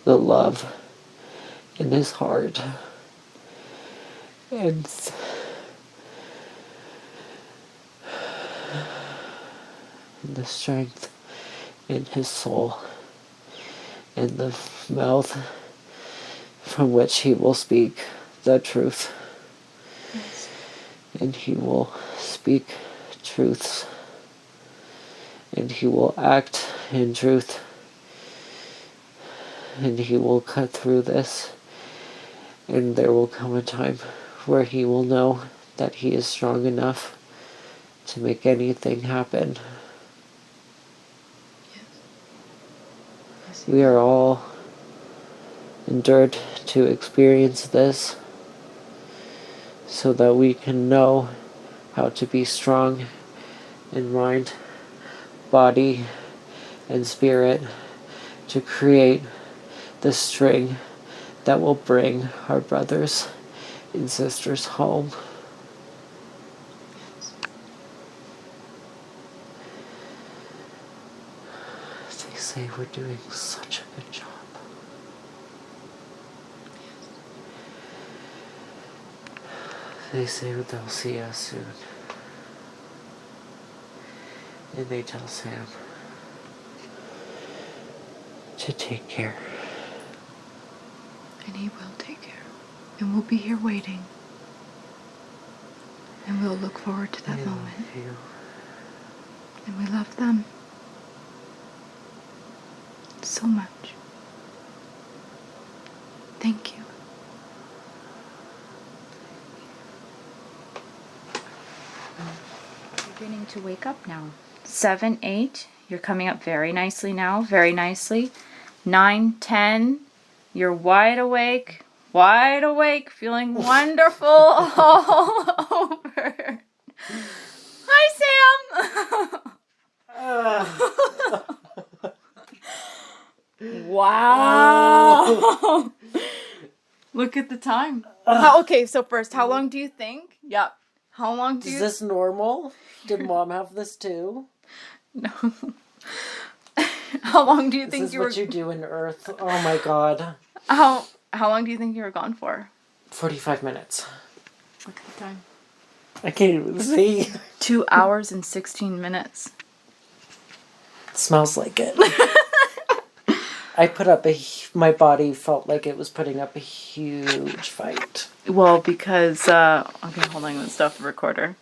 the love in his heart. And and the strength in his soul, and the mouth from which he will speak the truth. Yes. And he will speak truths, and he will act in truth, and he will cut through this, and there will come a time where he will know that he is strong enough to make anything happen. Yes. We are all endured to experience this so that we can know how to be strong in mind, body, and spirit to create the string that will bring our brothers and sisters home. They say we're doing such a good job. They say they'll see us soon. And they tell Sam to take care. And he will take care. And we'll be here waiting. And we'll look forward to that moment. Love you. And we love them so much. Thank you. Beginning to wake up now. 7, 8. You're coming up very nicely now. Very nicely. 9, 10. You're wide awake. Wide awake. Feeling wonderful all over. Hi, Sam. Wow. Look at the time. Okay, so first, how long do you think? Yep. How long do you... Is this normal? Did Mom have this too? No. How long do you think you were... This is what you do in Earth. Oh my God. How long do you think you were gone for? 45 minutes. Look at the time. I can't even see. 2 hours and 16 minutes. It smells like it. I put up my body felt like it was putting up a huge fight. Well, because, okay, hold on, let's stop the recorder.